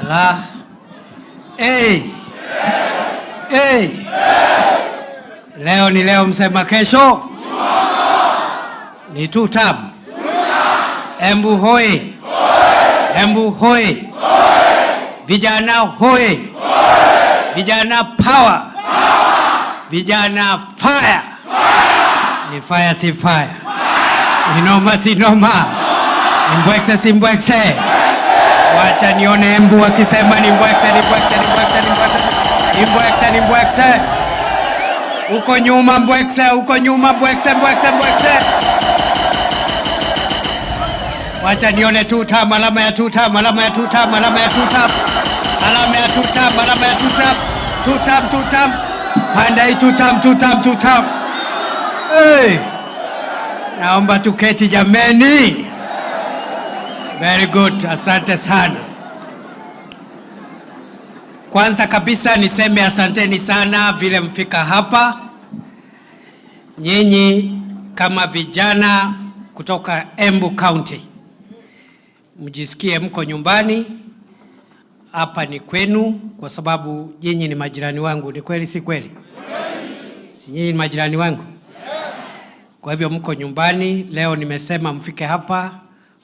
Ala. Hey. Hey. Leo ni leo, msema kesho ni tutam. Embu hoi. Embu hoi. Vijana hoi. Vijana power. Vijana fire. Ni fire si fire. Ni noma si noma. Mbwekse si mbwekse. Wacha nione Embu akisema ni mbwekse, ni mbwekse, ni mbwekse, ni mbwekse. Ni mbwekse, ni mbwekse. Uko nyuma mbwekse, uko nyuma mbwekse, mbwekse, mbwekse. Wacha nione tutam, alama ya tutam, alama ya tutam, alama ya tutam. Alama ya tutam, alama ya tutam. Tutam, tutam. Panda hii tutam, tutam, tutam. Hey. Naomba tuketi jameni. Very good, asante sana. Kwanza kabisa niseme asanteni sana vile mfika hapa. Nyinyi kama vijana kutoka Embu County, mjisikie mko nyumbani. Hapa ni kwenu kwa sababu nyinyi ni majirani wangu. Ni kweli si kweli? Si nyinyi ni majirani wangu? Kwa hivyo mko nyumbani. Leo nimesema mfike hapa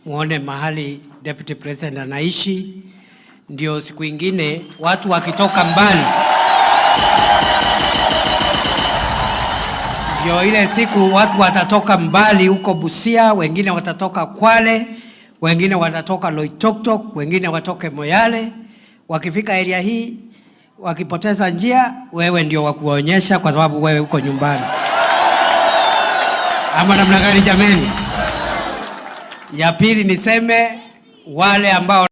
muone mahali Deputy President anaishi, ndio siku ingine watu wakitoka mbali, ndio ile siku watu watatoka mbali huko Busia, wengine watatoka Kwale, wengine watatoka Loitoktok, wengine watoke Moyale. Wakifika area hii wakipoteza njia, wewe ndio wakuonyesha kwa sababu wewe uko nyumbani. Ama namna gani jameni? Ya pili niseme wale ambao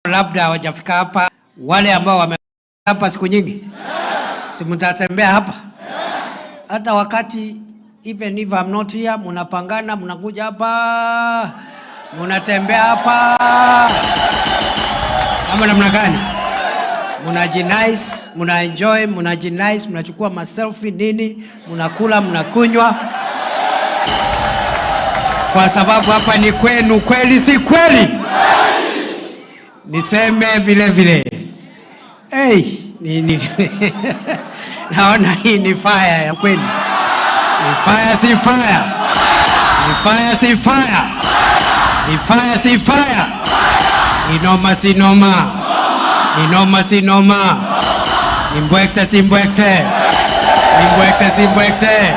labda hawajafika hapa, wale ambao wame hapa siku nyingi, si mtatembea hapa? Hata wakati even if I'm not here, mnapangana, mnakuja hapa, mnatembea hapa. Ama namna gani? Mnajinice, mnaenjoy, mnajinice, mnachukua maselfie nini, mnakula, mnakunywa. Kwa sababu hapa ni kwenu, kweli si kweli? Niseme vile vile. Hey, naona hii ni fire ya kweli. Ni fire si fire. Ni fire si fire. Ni fire si fire. Ni noma si noma. Ni noma si noma. Ni mbwekse si mbwekse. Ni mbwekse si mbwekse.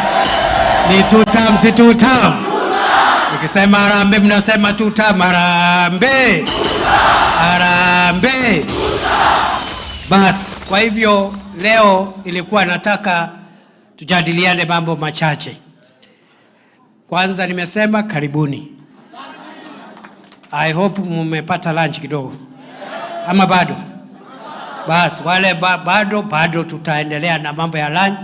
Ni tutam si tutam. Nikisema Harambee mnasema tutam. Harambee. Harambee. Bas, kwa hivyo leo ilikuwa nataka tujadiliane mambo machache. Kwanza nimesema karibuni. I hope mmepata lunch kidogo. Ama bado? Bas, wale bado tutaendelea na mambo ya lunch.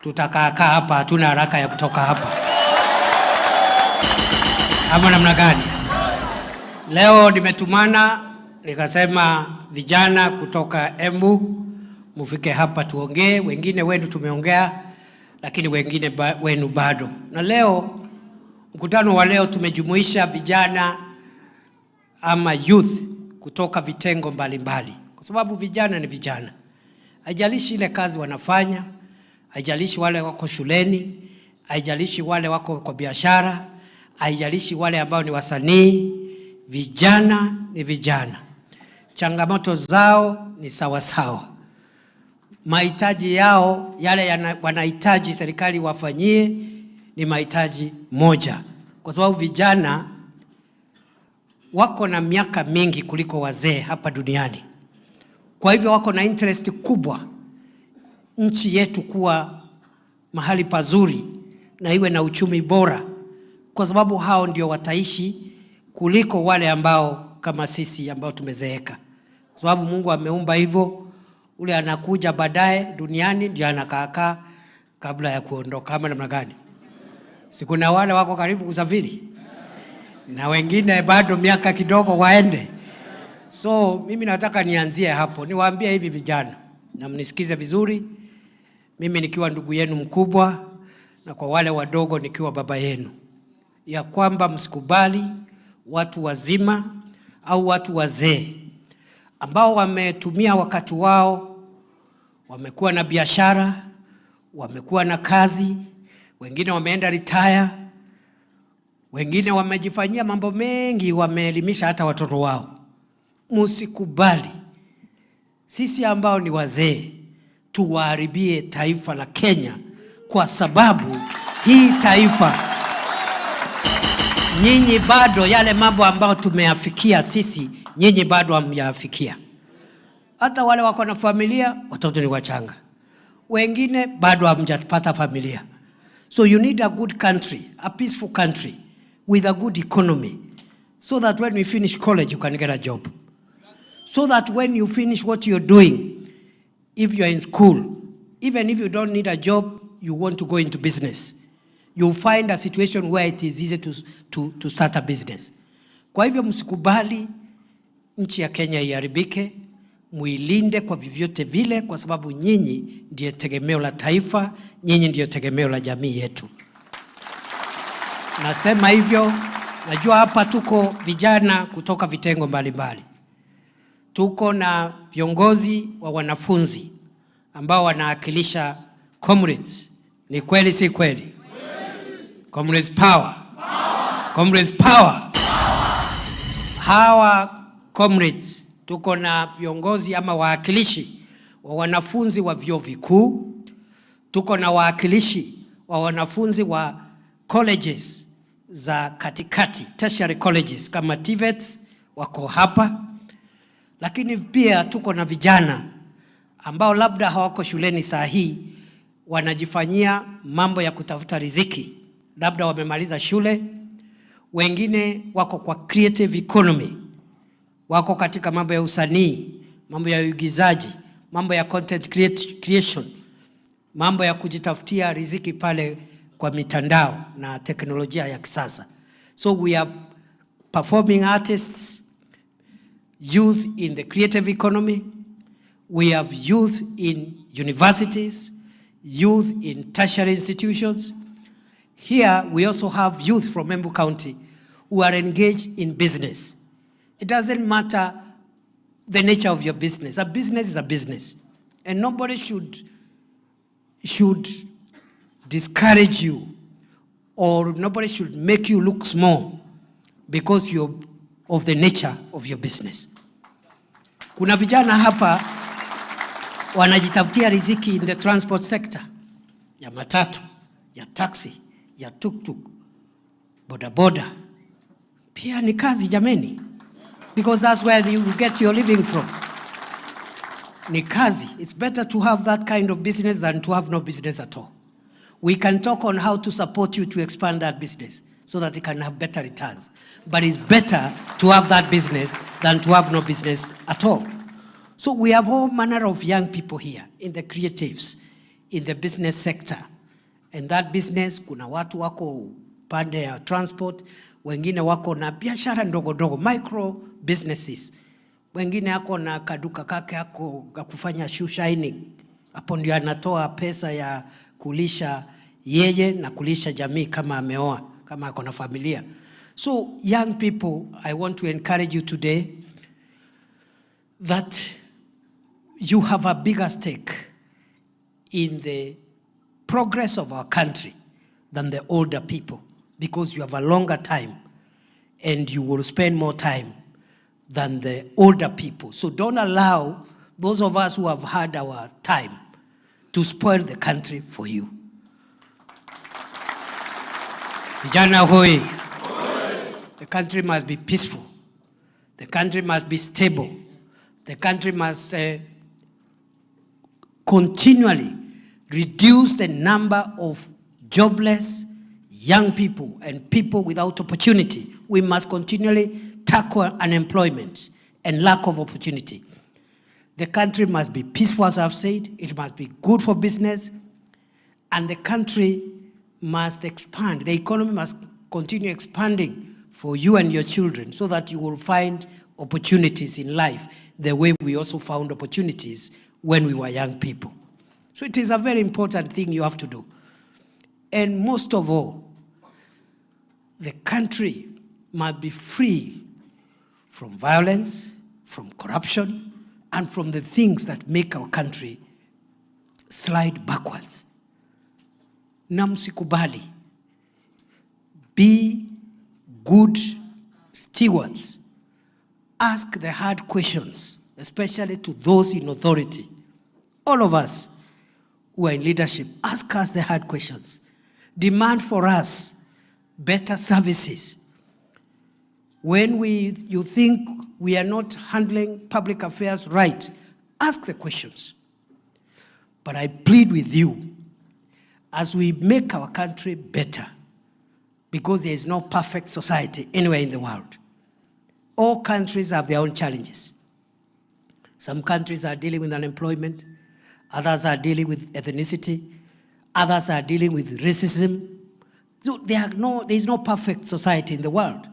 Tutakaa hapa, hatuna haraka ya kutoka hapa. Ama namna gani? Leo nimetumana nikasema vijana kutoka Embu mufike hapa tuongee. Wengine wenu tumeongea, lakini wengine wenu bado. Na leo mkutano wa leo tumejumuisha vijana ama youth kutoka vitengo mbalimbali, kwa sababu vijana ni vijana. Haijalishi ile kazi wanafanya, haijalishi wale wako shuleni, haijalishi wale wako kwa biashara, haijalishi wale ambao ni wasanii. Vijana ni vijana. Changamoto zao ni sawa sawa. Mahitaji yao yale wanahitaji serikali wafanyie ni mahitaji moja. Kwa sababu vijana wako na miaka mingi kuliko wazee hapa duniani. Kwa hivyo wako na interest kubwa nchi yetu kuwa mahali pazuri na iwe na uchumi bora, kwa sababu hao ndio wataishi kuliko wale ambao kama sisi ambao tumezeeka. Kwa sababu Mungu ameumba hivyo, ule anakuja baadaye duniani ndio anakaa kabla ya kuondoka. Kama namna gani? Si kuna wale wako karibu kusafiri na wengine bado miaka kidogo waende. So mimi nataka nianzie hapo, niwaambie hivi vijana na mnisikize vizuri, mimi nikiwa ndugu yenu mkubwa na kwa wale wadogo nikiwa baba yenu, ya kwamba msikubali watu wazima au watu wazee ambao wametumia wakati wao, wamekuwa na biashara, wamekuwa na kazi, wengine wameenda retire, wengine wamejifanyia mambo mengi, wameelimisha hata watoto wao. Msikubali sisi ambao ni wazee tuwaharibie taifa la Kenya, kwa sababu hii taifa, nyinyi bado yale mambo ambao tumeyafikia sisi, nyinyi bado hamyafikia. Hata wale wako na familia, watoto ni wachanga, wengine bado hamjapata familia. So you need a good country, a peaceful country with a good economy, so that when we finish college you can get a job. So that when you finish what you're doing, if you're in school, even if you don't need a job, you want to go into business, you'll find a situation where it is easy to start a business. Kwa hivyo msikubali nchi ya Kenya iharibike, muilinde kwa vyovyote vile, kwa sababu nyinyi ndiye tegemeo la taifa, nyinyi ndiye tegemeo la jamii yetu. Nasema hivyo, najua hapa tuko vijana kutoka vitengo mbalimbali. Tuko na viongozi wa wanafunzi ambao wanawakilisha comrades. Ni kweli si kweli? Comrades power. Comrades power. Hawa comrades, tuko na viongozi ama wawakilishi wa wanafunzi wa vyuo vikuu, tuko na wawakilishi wa wanafunzi wa colleges za katikati, tertiary colleges kama TVETs wako hapa. Lakini pia tuko na vijana ambao labda hawako shuleni saa hii, wanajifanyia mambo ya kutafuta riziki, labda wamemaliza shule, wengine wako kwa creative economy, wako katika mambo ya usanii, mambo ya uigizaji, mambo ya content creation, mambo ya kujitafutia riziki pale kwa mitandao na teknolojia ya kisasa. So we have performing artists, youth in the creative economy, we have youth in universities, youth in tertiary institutions. Here we also have youth from Embu County who are engaged in business. It doesn't matter the nature of your business. A business is a business. And nobody should discourage you, or nobody should make you look small because you're of the nature of your business. Kuna vijana hapa wanajitafutia riziki in the transport sector, ya matatu, ya taxi, ya tuk-tuk, boda-boda. Pia ni kazi jameni, because that's where you get your living from. Ni kazi. It's better to have that kind of business than to have no business at all. We can talk on how to support you to expand that business so that it can have better returns. But it's better to have that business than to have no business at all. So we have all manner of young people here in the creatives, in the business sector. And that business, kuna watu wako pande ya transport, wengine wako na biashara ndogo ndogo, micro businesses. Wengine wako na kaduka kake yako kufanya shoe shining. Hapo ndio anatoa pesa ya kulisha yeye na kulisha jamii kama ameoa, kama ako na familia. So young people, I want to encourage you today that you have a bigger stake in the progress of our country than the older people, because you have a longer time and you will spend more time than the older people. So don't allow those of us who have had our time to spoil the country for you. Vijana hoi. The country must be peaceful. The country must be stable. The country must continually reduce the number of jobless young people and people without opportunity. We must continually tackle unemployment and lack of opportunity. The country must be peaceful, as I've said. It must be good for business. And the country must expand. The economy must continue expanding for you and your children so that you will find opportunities in life the way we also found opportunities when we were young people. So it is a very important thing you have to do. And most of all, the country must be free from violence, from corruption, and from the things that make our country slide backwards. Na msikubali. Be good stewards. Ask the hard questions, especially to those in authority. All of us who are in leadership, ask us the hard questions. Demand for us better services. When you think we are not handling public affairs right, ask the questions. But I plead with you, as we make our country better, because there is no perfect society anywhere in the world. All countries have their own challenges. Some countries are dealing with unemployment, others are dealing with ethnicity, others are dealing with racism. So there is no perfect society in the world.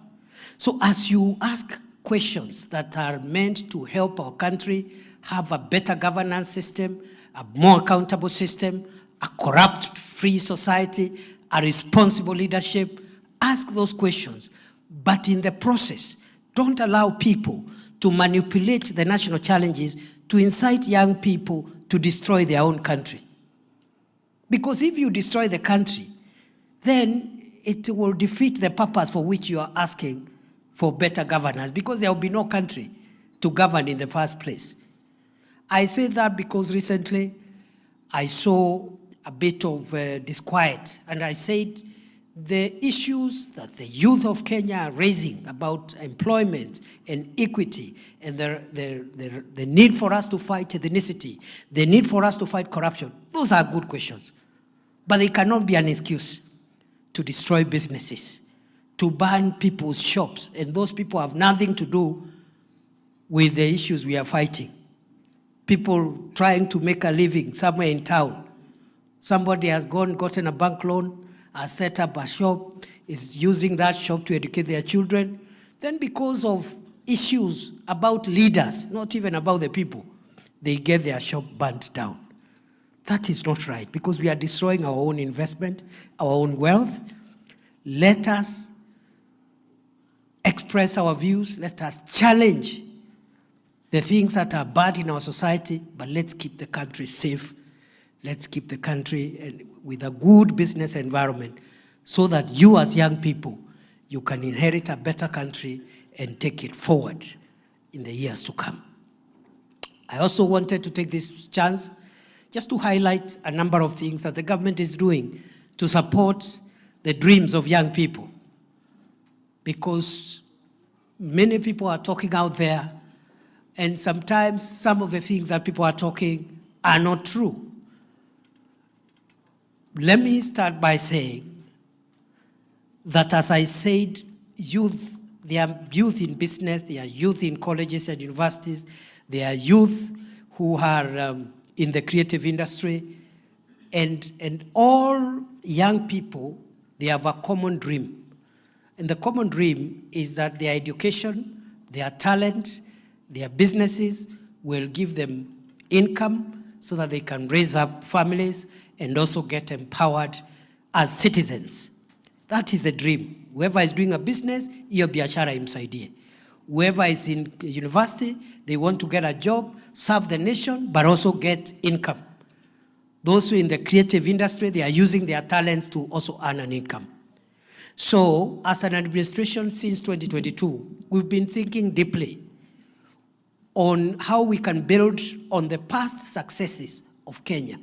So as you ask questions that are meant to help our country have a better governance system, a more accountable system, a corrupt-free society, a responsible leadership, ask those questions. But in the process, don't allow people to manipulate the national challenges to incite young people to destroy their own country. Because if you destroy the country, then it will defeat the purpose for which you are asking for better governance, because there will be no country to govern in the first place. I say that because recently I saw a bit of disquiet, and I said the issues that the youth of Kenya are raising about employment and equity and the need for us to fight ethnicity, the need for us to fight corruption, those are good questions. But they cannot be an excuse to destroy businesses, to burn people's shops, and those people have nothing to do with the issues we are fighting. People trying to make a living somewhere in town. Somebody has gotten a bank loan, has set up a shop, is using that shop to educate their children. Then because of issues about leaders, not even about the people, they get their shop burnt down. That is not right, because we are destroying our own investment, our own wealth. Let us express our views. Let us challenge the things that are bad in our society, but let's keep the country safe. Let's keep the country with a good business environment so that you as young people, you can inherit a better country and take it forward in the years to come. I also wanted to take this chance just to highlight a number of things that the government is doing to support the dreams of young people. Because many people are talking out there, and sometimes some of the things that people are talking are not true. Let me start by saying that, as I said, there are youth in business, there are youth in colleges and universities, there are youth who are in the creative industry, and all young people, they have a common dream. And the common dream is that their education, their talent, their businesses will give them income so that they can raise up families and also get empowered as citizens. That is the dream. Whoever is doing a business, hiyo biashara imsaidie. Whoever is in university, they want to get a job, serve the nation, but also get income. Those who are in the creative industry, they are using their talents to also earn an income. So, as an administration since 2022, we've been thinking deeply on how we can build on the past successes of Kenya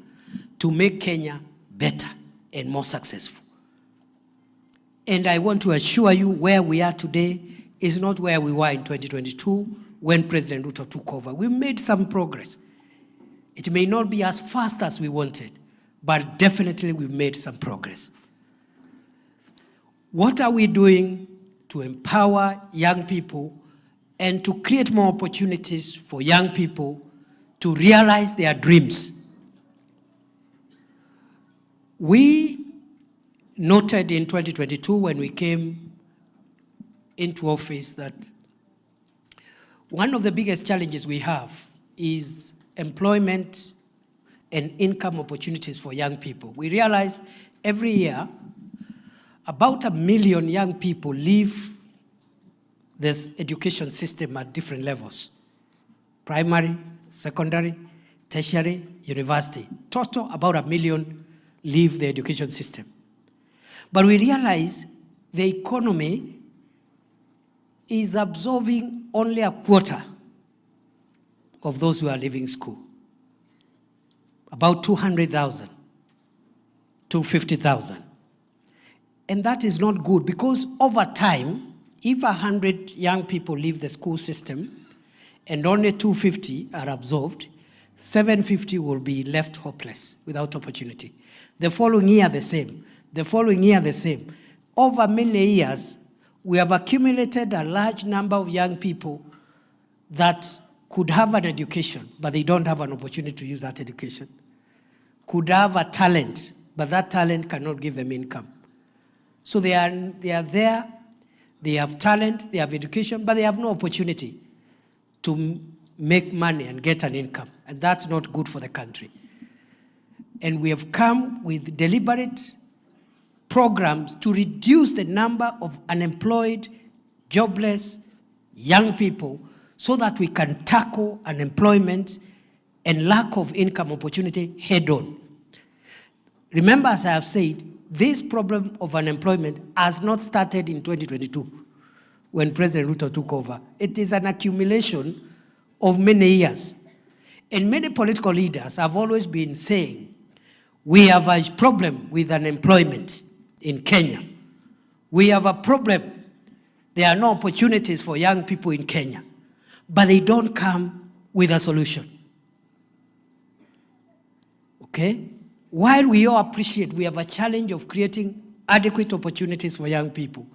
to make Kenya better and more successful. And I want to assure you, where we are today is not where we were in 2022 when President Ruto took over. We made some progress. It may not be as fast as we wanted, but definitely we've made some progress. What are we doing to to empower young people and to create more opportunities for young people to realize their dreams. We noted in 2022 when we came into office that one of the biggest challenges we have is employment and income opportunities for young people. We realize every year about 1 million young people leave this education system at different levels: primary, secondary, tertiary, university. Total, about 1 million leave the education system. But we realize the economy is absorbing only a quarter of those who are leaving school. About 200,000, 250,000. And that is not good, because over time, if 100 young people leave the school system and only 250 are absorbed, 750 will be left hopeless without opportunity. The following year, the same. The following year, the same. Over many years, we have accumulated a large number of young people that could have an education, but they don't have an opportunity to use that education. Could have a talent, but that talent cannot give them income. So they are there, they have talent, they have education, but they have no opportunity to make money and get an income. And that's not good for the country. And we have come with deliberate programs to reduce the number of unemployed, jobless young people so that we can tackle unemployment and lack of income opportunity head on. Remember, as I have said, this problem of unemployment has not started in 2022 when President Ruto took over. It is an accumulation of many years. And many political leaders have always been saying, we have a problem with unemployment in Kenya. We have a problem. There are no opportunities for young people in Kenya. But they don't come with a solution. Okay? While we all appreciate we have a challenge of creating adequate opportunities for young people,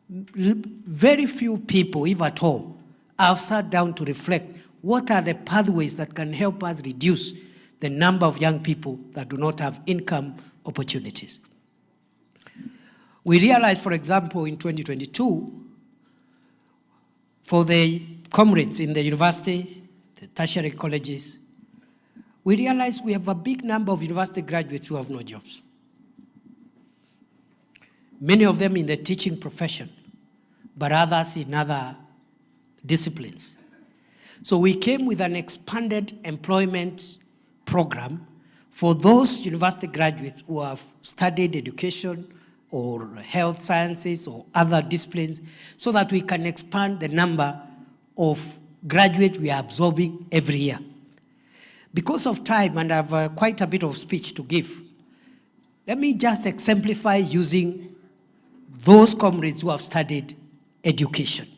very few people, if at all, have sat down to reflect what are the pathways that can help us reduce the number of young people that do not have income opportunities. We realized, for example, in 2022, for the comrades in the university, the tertiary colleges, we realized we have a big number of university graduates who have no jobs. Many of them in the teaching profession, but others in other disciplines. So we came with an expanded employment program for those university graduates who have studied education or health sciences or other disciplines, so that we can expand the number of graduates we are absorbing every year. Because of time, and I have quite a bit of speech to give, let me just exemplify using those comrades who have studied education.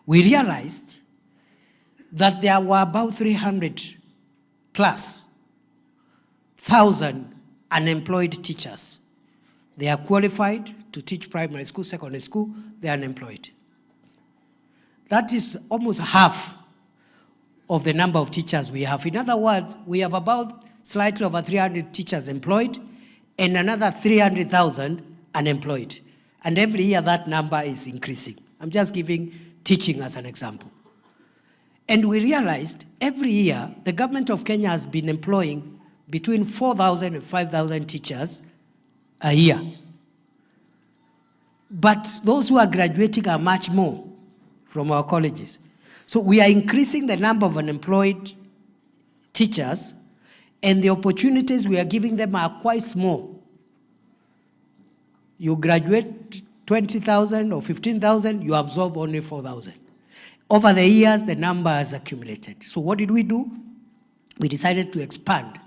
We realized that there were about 300 plus thousand unemployed teachers. They are qualified to teach primary school, secondary school, they are unemployed. That is almost half of the number of teachers we have. In other words, we have about slightly over 300 teachers employed and another 300,000 unemployed. And every year that number is increasing. I'm just giving teaching as an example. And we realized every year the government of Kenya has been employing between 4,000 and 5,000 teachers a year. But those who are graduating are much more from our colleges. So we are increasing the number of unemployed teachers, and the opportunities we are giving them are quite small. You graduate 20,000 or 15,000, you absorb only 4,000. Over the years, the number has accumulated. So what did we do? We decided to expand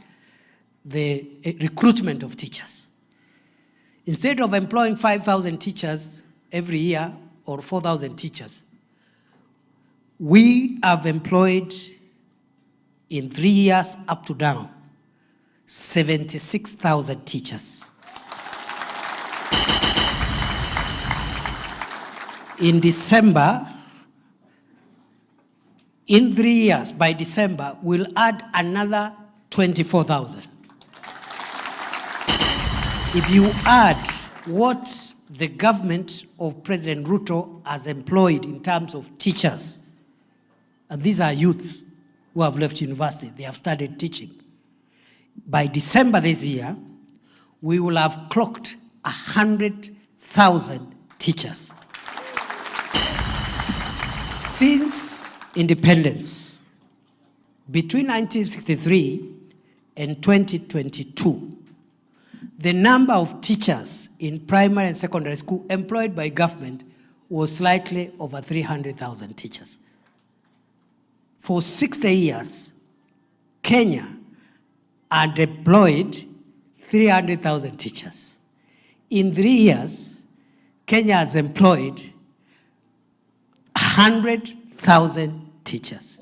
the recruitment of teachers. Instead of employing 5,000 teachers every year or 4,000 teachers, we have employed in 3 years up to now 76,000 teachers. In December, in 3 years, by December, we'll add another 24,000. If you add what the government of President Ruto has employed in terms of teachers, and these are youths who have left university, they have started teaching. By December this year, we will have clocked 100,000 teachers. Since independence, between 1963 and 2022, the number of teachers in primary and secondary school employed by government was slightly over 300,000 teachers. For 60 years, Kenya had deployed 300,000 teachers. In 3 years, Kenya has employed 100,000 teachers.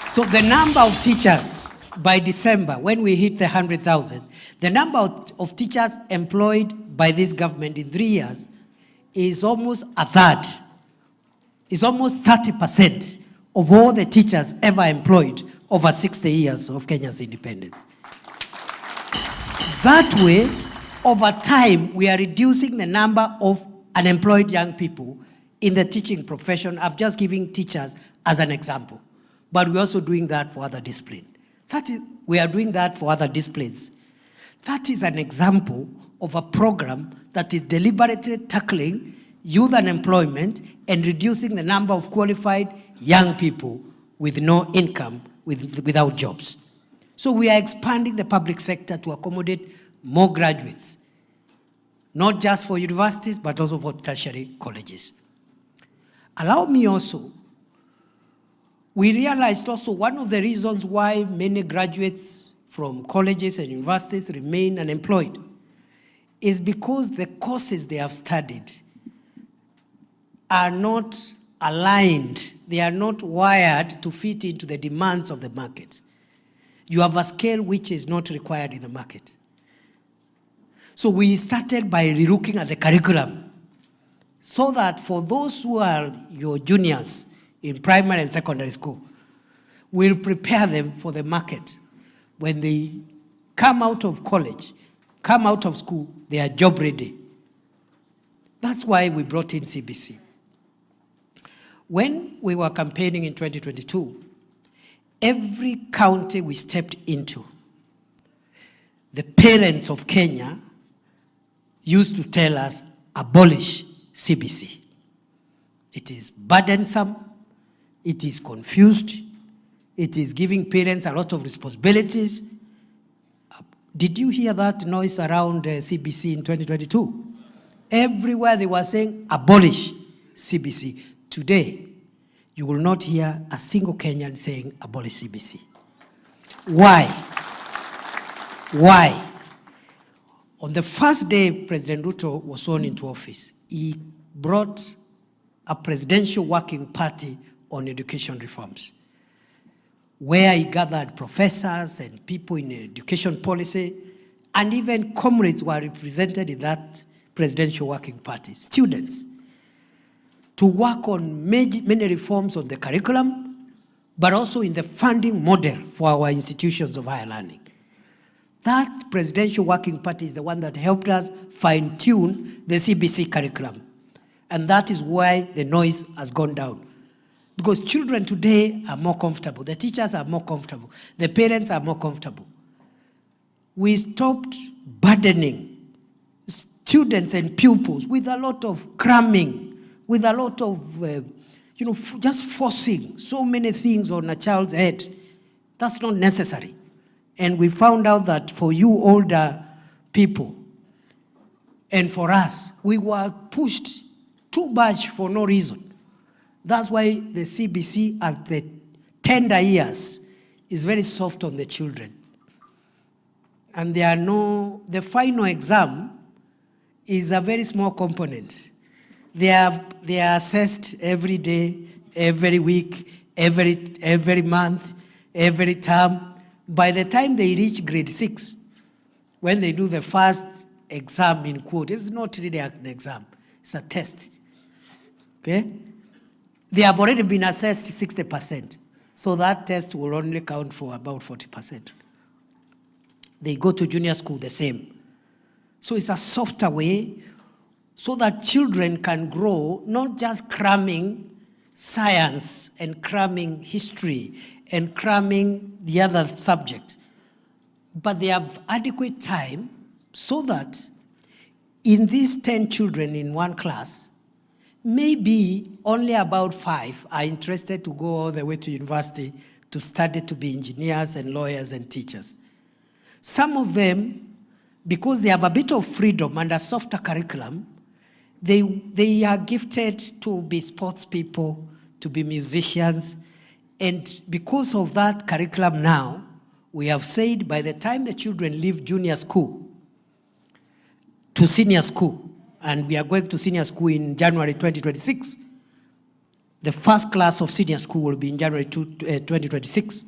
So the number of teachers by December, when we hit the 100,000, the number of teachers employed by this government in 3 years is almost a third. It's almost 30% of all the teachers ever employed over 60 years of Kenya's independence. That way, over time, we are reducing the number of unemployed young people in the teaching profession. I've just given teachers as an example, but we're also doing that for other disciplines. We are doing that for other disciplines. That is an example of a program that is deliberately tackling youth unemployment and reducing the number of qualified young people with no income, without jobs. So we are expanding the public sector to accommodate more graduates, not just for universities, but also for tertiary colleges. Allow me also, we realized also one of the reasons why many graduates from colleges and universities remain unemployed is because the courses they have studied are not aligned, they are not wired to fit into the demands of the market. You have a skill which is not required in the market. So we started by relooking at the curriculum so that for those who are your juniors in primary and secondary school, we'll prepare them for the market. When they come out of college, come out of school, they are job ready. That's why we brought in CBC. When we were campaigning in 2022, every county we stepped into, the parents of Kenya used to tell us, abolish CBC. It is burdensome, it is confused, it is giving parents a lot of responsibilities. Did you hear that noise around CBC in 2022? Everywhere they were saying, abolish CBC. Today, you will not hear a single Kenyan saying, abolish CBC. Why? Why? On the first day President Ruto was sworn into office, he brought a presidential working party on education reforms, where he gathered professors and people in education policy, and even comrades were represented in that presidential working party, students, to work on many reforms on the curriculum, but also in the funding model for our institutions of higher learning. That presidential working party is the one that helped us fine-tune the CBC curriculum. And that is why the noise has gone down. Because children today are more comfortable, the teachers are more comfortable, the parents are more comfortable. We stopped burdening students and pupils with a lot of cramming, with a lot of, just forcing so many things on a child's head. That's not necessary. And we found out that for you older people, and for us, we were pushed too much for no reason. That's why the CBC at the tender years is very soft on the children. And the final exam is a very small component. They are assessed every day, every week, every month, every term. By the time they reach grade 6, when they do the first exam in quote. It's not really an exam. It's a test. Okay? They have already been assessed 60%. So that test will only count for about 40%. They go to junior school the same. So it's a softer way so that children can grow, not just cramming science and cramming history and cramming the other subject, but they have adequate time so that in these 10 children in one class, maybe only about 5 are interested to go all the way to university to study to be engineers and lawyers and teachers. Some of them, because they have a bit of freedom and a softer curriculum, they are gifted to be sports people, to be musicians, and because of that curriculum now, we have said by the time the children leave junior school to senior school, and we are going to senior school in January 2026, the first class of senior school will be in January 2026.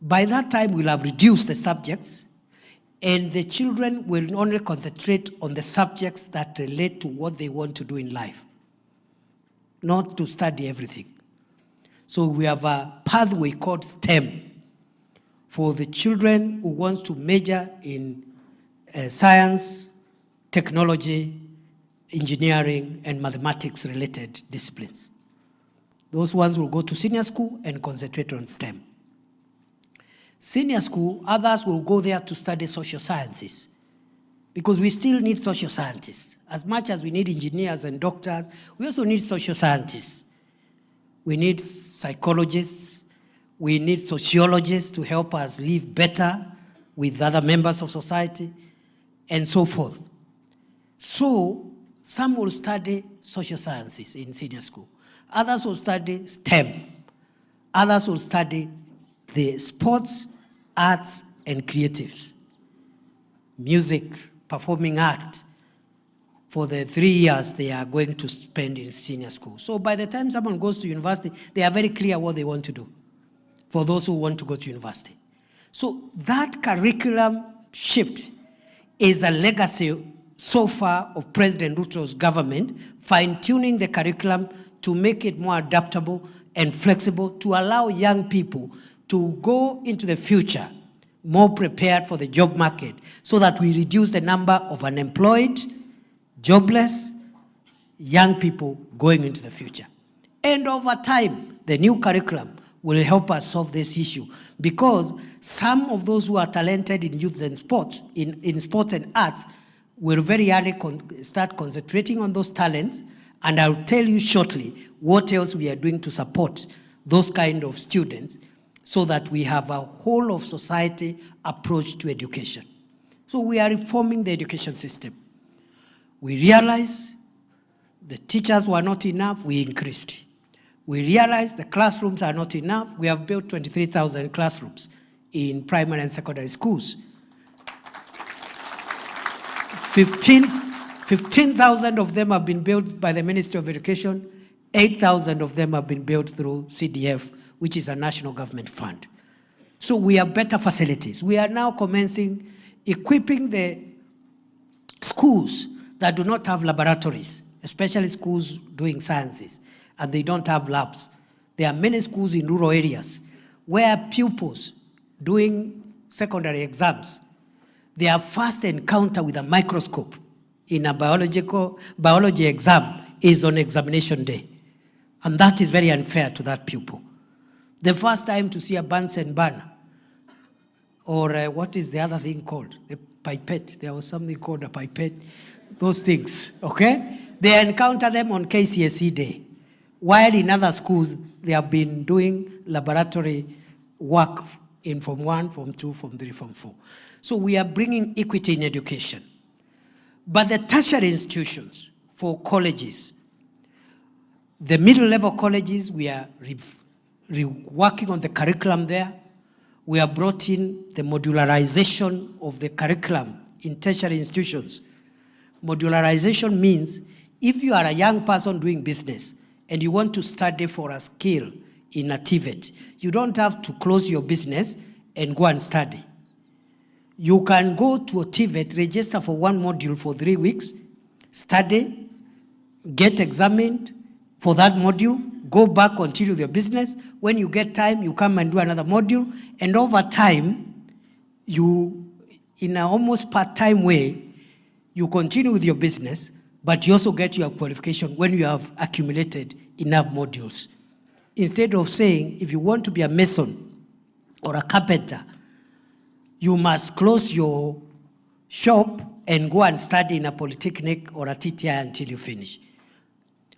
By that time, we'll have reduced the subjects, and the children will only concentrate on the subjects that relate to what they want to do in life, not to study everything. So we have a pathway called STEM for the children who wants to major in science, technology, engineering, and mathematics-related disciplines. Those ones will go to senior school and concentrate on STEM. Senior school, others will go there to study social sciences because we still need social scientists. As much as we need engineers and doctors, we also need social scientists. We need psychologists. We need sociologists to help us live better with other members of society and so forth. So some will study social sciences in senior school. Others will study STEM. Others will study the sports, arts, and creatives. Music, performing art, for the 3 years they are going to spend in senior school. So by the time someone goes to university, they are very clear what they want to do for those who want to go to university. So that curriculum shift is a legacy so far of President Ruto's government, fine-tuning the curriculum to make it more adaptable and flexible to allow young people to go into the future more prepared for the job market so that we reduce the number of unemployed, jobless, young people going into the future. And over time, the new curriculum will help us solve this issue because some of those who are talented in youth and sports, in sports and arts, will very early start concentrating on those talents, and I'll tell you shortly what else we are doing to support those kind of students so that we have a whole of society approach to education. So we are reforming the education system. We realize the teachers were not enough, we increased. We realize the classrooms are not enough, we have built 23,000 classrooms in primary and secondary schools. 15,000 of them have been built by the Ministry of Education, 8,000 of them have been built through CDF, which is a national government fund. So we have better facilities. We are now commencing equipping the schools that do not have laboratories, especially schools doing sciences, and they don't have labs. There are many schools in rural areas where pupils doing secondary exams, their first encounter with a microscope in a biology exam is on examination day. And that is very unfair to that pupil. The first time to see a Bunsen burner, or what is the other thing called? A pipette. There was something called a pipette. Those things, okay? They encounter them on KCSE day. While in other schools, they have been doing laboratory work in Form 1, Form 2, Form 3, Form 4. So we are bringing equity in education. But the tertiary institutions for colleges, the middle-level colleges, we are working on the curriculum there. We have brought in the modularization of the curriculum in tertiary institutions. Modularization means if you are a young person doing business and you want to study for a skill in a TVET, you don't have to close your business and go and study. You can go to a TVET, register for one module for 3 weeks, study, get examined for that module, go back, continue your business. When you get time, you come and do another module. And over time, you, in an almost part-time way, you continue with your business, but you also get your qualification when you have accumulated enough modules. Instead of saying, if you want to be a mason or a carpenter, you must close your shop and go and study in a polytechnic or a TTI until you finish.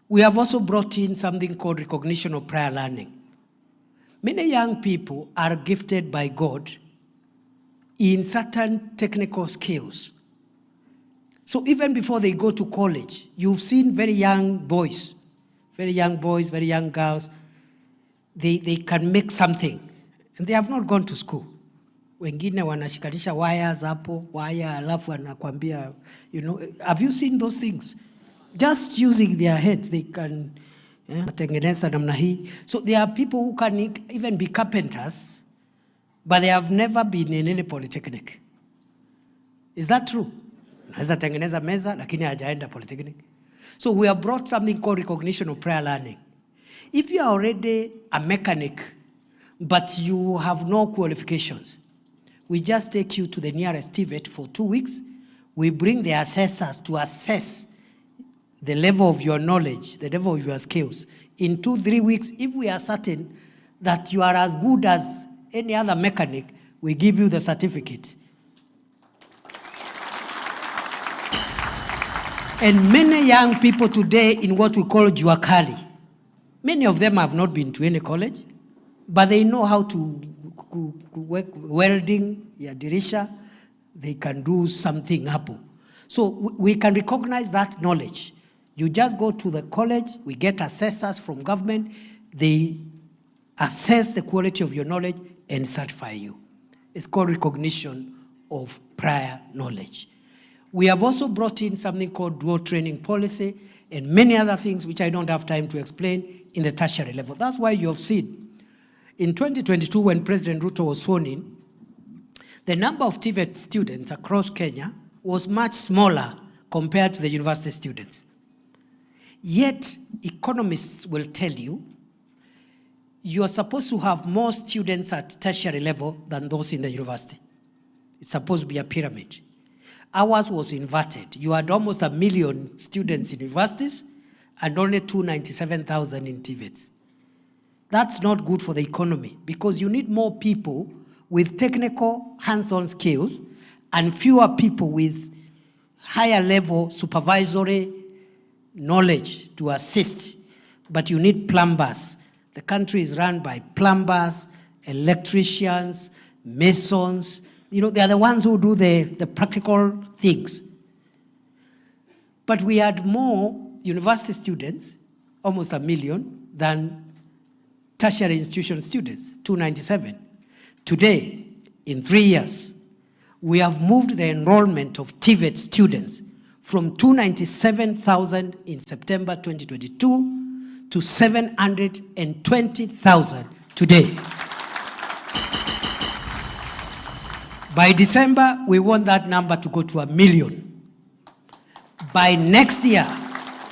We have also brought in something called recognition of prior learning. Many young people are gifted by God in certain technical skills. So even before they go to college, you've seen very young boys, very young girls, they can make something, and they have not gone to school. Wengine wanashikanisha wires hapo, wire alafu anakuambia, you know, have you seen those things? Just using their heads, they can tengeneza namna hii. So there are people who can even be carpenters, but they have never been in any polytechnic. Is that true? Naweza tengeneza meza, lakini hajaenda polytechnic. So we have brought something called recognition of prior learning. If you are already a mechanic, but you have no qualifications, we just take you to the nearest TVET for 2 weeks. We bring the assessors to assess the level of your knowledge, the level of your skills. In 2-3 weeks, if we are certain that you are as good as any other mechanic, we give you the certificate. And many young people today in what we call juakali, many of them have not been to any college, but they know how to work welding, dirisha, they can do something hapo. So we can recognize that knowledge. You just go to the college, we get assessors from government, they assess the quality of your knowledge and certify you. It's called recognition of prior knowledge. We have also brought in something called dual training policy and many other things which I don't have time to explain in the tertiary level. That's why you have seen in 2022 when President Ruto was sworn in, the number of TVET students across Kenya was much smaller compared to the university students. Yet, economists will tell you, you are supposed to have more students at tertiary level than those in the university. It's supposed to be a pyramid. Ours was inverted. You had almost 1 million students in universities and only 297,000 in TVETs. That's not good for the economy because you need more people with technical hands-on skills and fewer people with higher level supervisory knowledge to assist. But you need plumbers. The country is run by plumbers, electricians, masons. You know, they are the ones who do the practical things. But we had more university students, almost 1 million, than tertiary institution students, 297. Today, in 3 years, we have moved the enrollment of TVET students from 297,000 in September 2022 to 720,000 today. By December, we want that number to go to 1 million. By next year,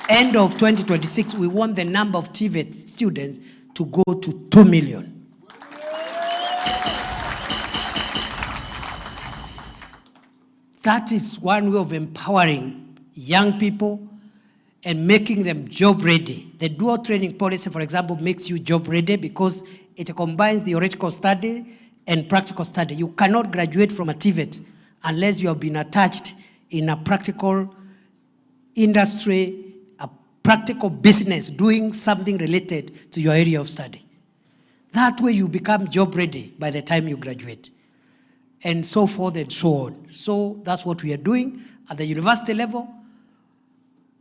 end of 2026, we want the number of TVET students to go to 2 million. That is one way of empowering young people and making them job ready. The dual training policy, for example, makes you job ready because it combines theoretical study and practical study. You cannot graduate from a TVET unless you have been attached in a practical industry, a practical business, doing something related to your area of study. That way you become job ready by the time you graduate, and so forth and so on. So that's what we are doing at the university level.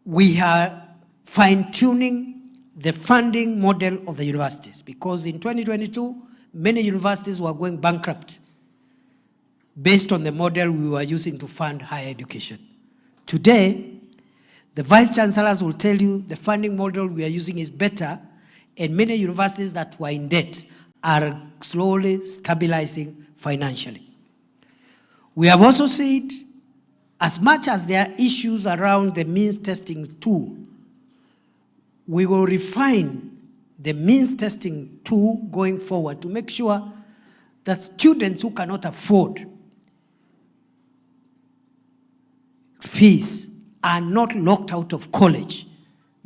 We are fine-tuning the funding model of the universities because in 2022, many universities were going bankrupt based on the model we were using to fund higher education. Today, the vice chancellors will tell you the funding model we are using is better, and many universities that were in debt are slowly stabilizing financially. We have also said, as much as there are issues around the means testing tool, we will refine the means testing tool going forward to make sure that students who cannot afford fees are not locked out of college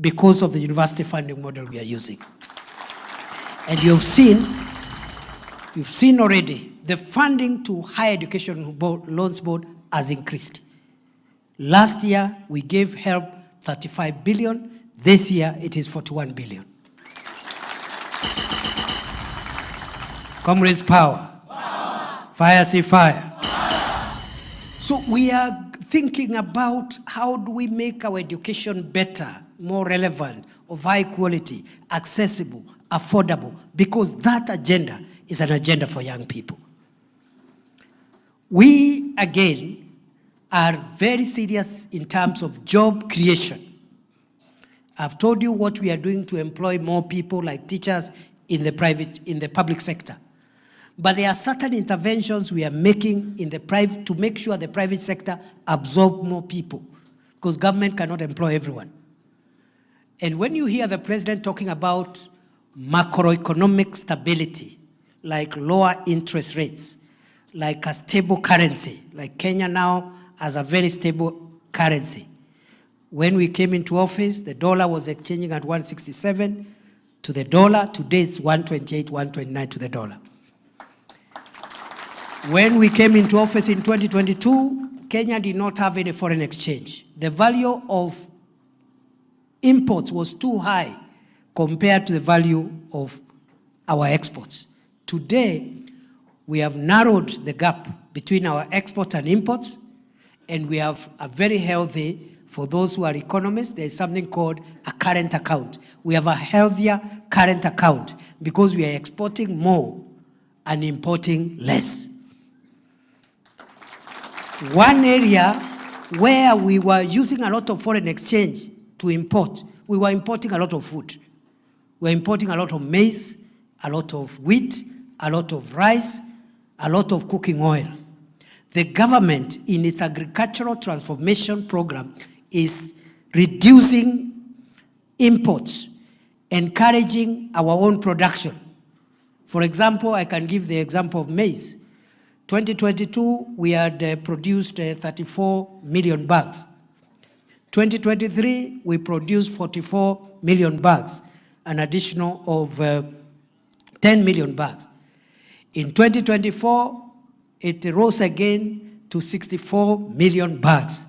because of the university funding model we are using. And you've seen already, the funding to higher education loans board has increased. Last year, we gave help 35 billion. This year, it is 41 billion. Comrades, power. Fire, see fire. So we are thinking about how do we make our education better, more relevant, of high quality, accessible, affordable, because that agenda is an agenda for young people. We, again, are very serious in terms of job creation. I've told you what we are doing to employ more people like teachers in the public sector. But there are certain interventions we are making in the private to make sure the private sector absorb more people, because government cannot employ everyone. And when you hear the president talking about macroeconomic stability, like lower interest rates, like a stable currency, like Kenya now has a very stable currency. When we came into office, the dollar was exchanging at 167 to the dollar. Today it's 128, 129 to the dollar. When we came into office in 2022, Kenya did not have any foreign exchange. The value of imports was too high compared to the value of our exports. Today, we have narrowed the gap between our exports and imports, and we have a very healthy, for those who are economists, there is something called a current account. We have a healthier current account because we are exporting more and importing less. One area where we were using a lot of foreign exchange to import, we were importing a lot of food. We were importing a lot of maize, a lot of wheat, a lot of rice, a lot of cooking oil. The government, in its agricultural transformation program, is reducing imports, encouraging our own production. For example, I can give the example of maize. 2022, we had produced 34 million bags. 2023, we produced 44 million bags, an additional of 10 million bags. In 2024, it rose again to 64 million bags.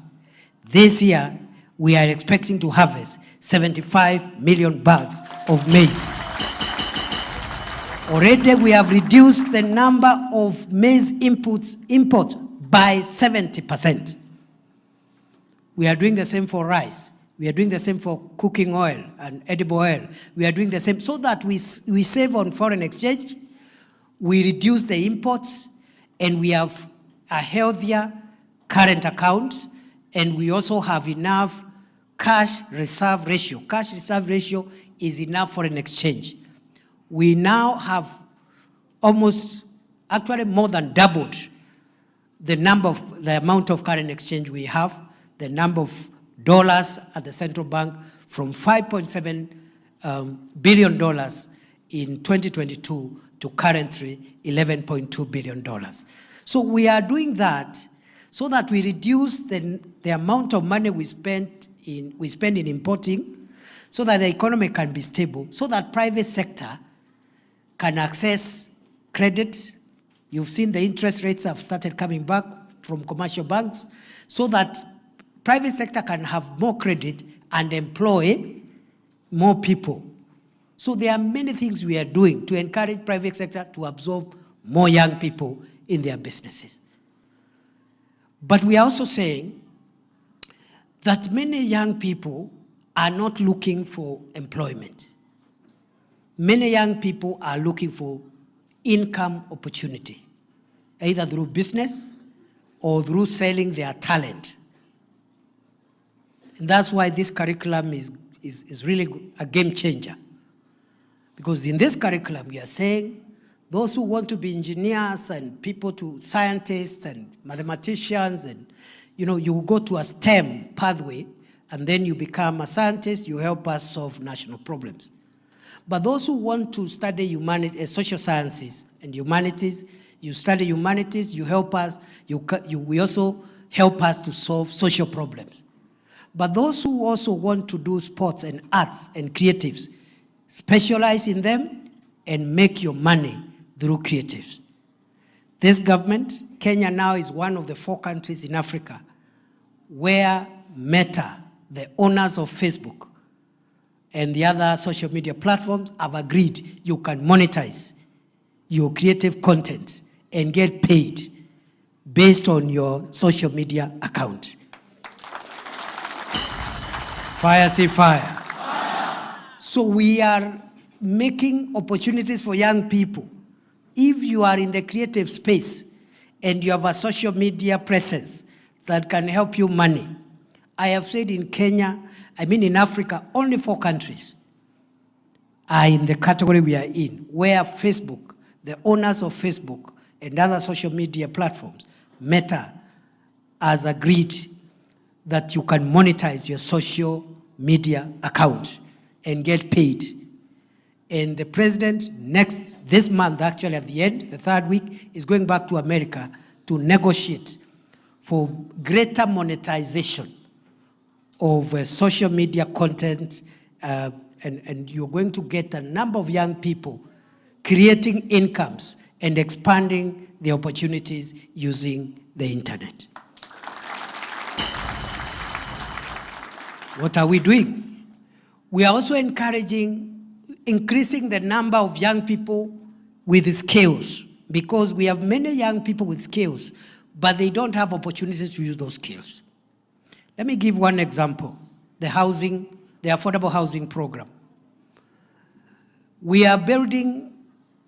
This year, we are expecting to harvest 75 million bags of maize. Already, we have reduced the number of maize imports by 70%. We are doing the same for rice. We are doing the same for cooking oil and edible oil. We are doing the same so that we save on foreign exchange, we reduce the imports, and we have a healthier current account, and we also have enough cash reserve ratio. Cash reserve ratio is enough foreign exchange. We now have actually more than doubled the amount of current exchange we have, the number of dollars at the central bank from $5.7 billion in 2022 to currently $11.2 billion. So we are doing that so that we reduce the amount of money we spend in importing, so that the economy can be stable, so that private sector can access credit. You've seen the interest rates have started coming back from commercial banks, so that private sector can have more credit and employ more people. So there are many things we are doing to encourage private sector to absorb more young people in their businesses. But we are also saying that many young people are not looking for employment. Many young people are looking for income opportunity, either through business or through selling their talent. And that's why this curriculum is really a game changer. Because in this curriculum, we are saying Those who want to be engineers and people to scientists and mathematicians, and you go to a STEM pathway, and then you become a scientist, you help us solve national problems. But those who want to study social sciences and humanities, you study humanities, you help us, we also help us to solve social problems. But those who also want to do sports and arts and creatives, specialize in them and make your money through creatives. This government, Kenya now is one of the 4 countries in Africa where Meta, the owners of Facebook and the other social media platforms, have agreed you can monetize your creative content and get paid based on your social media account. Fire, say fire. Fire. So we are making opportunities for young people. If you are in the creative space and you have a social media presence that can help you money, I have said in Kenya, in Africa, only 4 countries are in the category we are in, where Facebook, the owners of Facebook and other social media platforms, Meta, has agreed that you can monetize your social media account and get paid. And the president this month, actually at the end, the 3rd week, is going back to America to negotiate for greater monetization of social media content, and you're going to get a number of young people creating incomes and expanding the opportunities using the internet. What are we doing? We are also increasing the number of young people with skills, because we have many young people with skills, but they don't have opportunities to use those skills. Let me give one example, the affordable housing program. We are building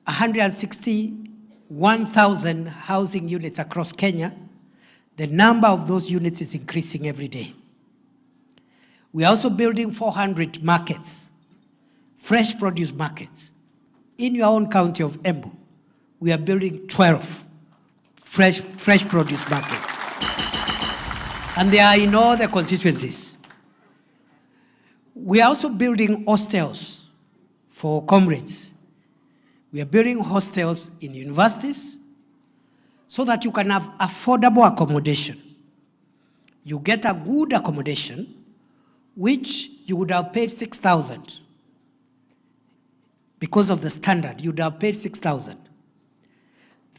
161,000 housing units across Kenya. The number of those units is increasing every day. We are also building 400 markets, fresh produce markets. In your own county of Embu, we are building 12 fresh produce markets. And they are in all the constituencies. We are also building hostels for comrades. We are building hostels in universities so that you can have affordable accommodation. You get a good accommodation, which you would have paid 6,000. Because of the standard, you would have paid 6,000.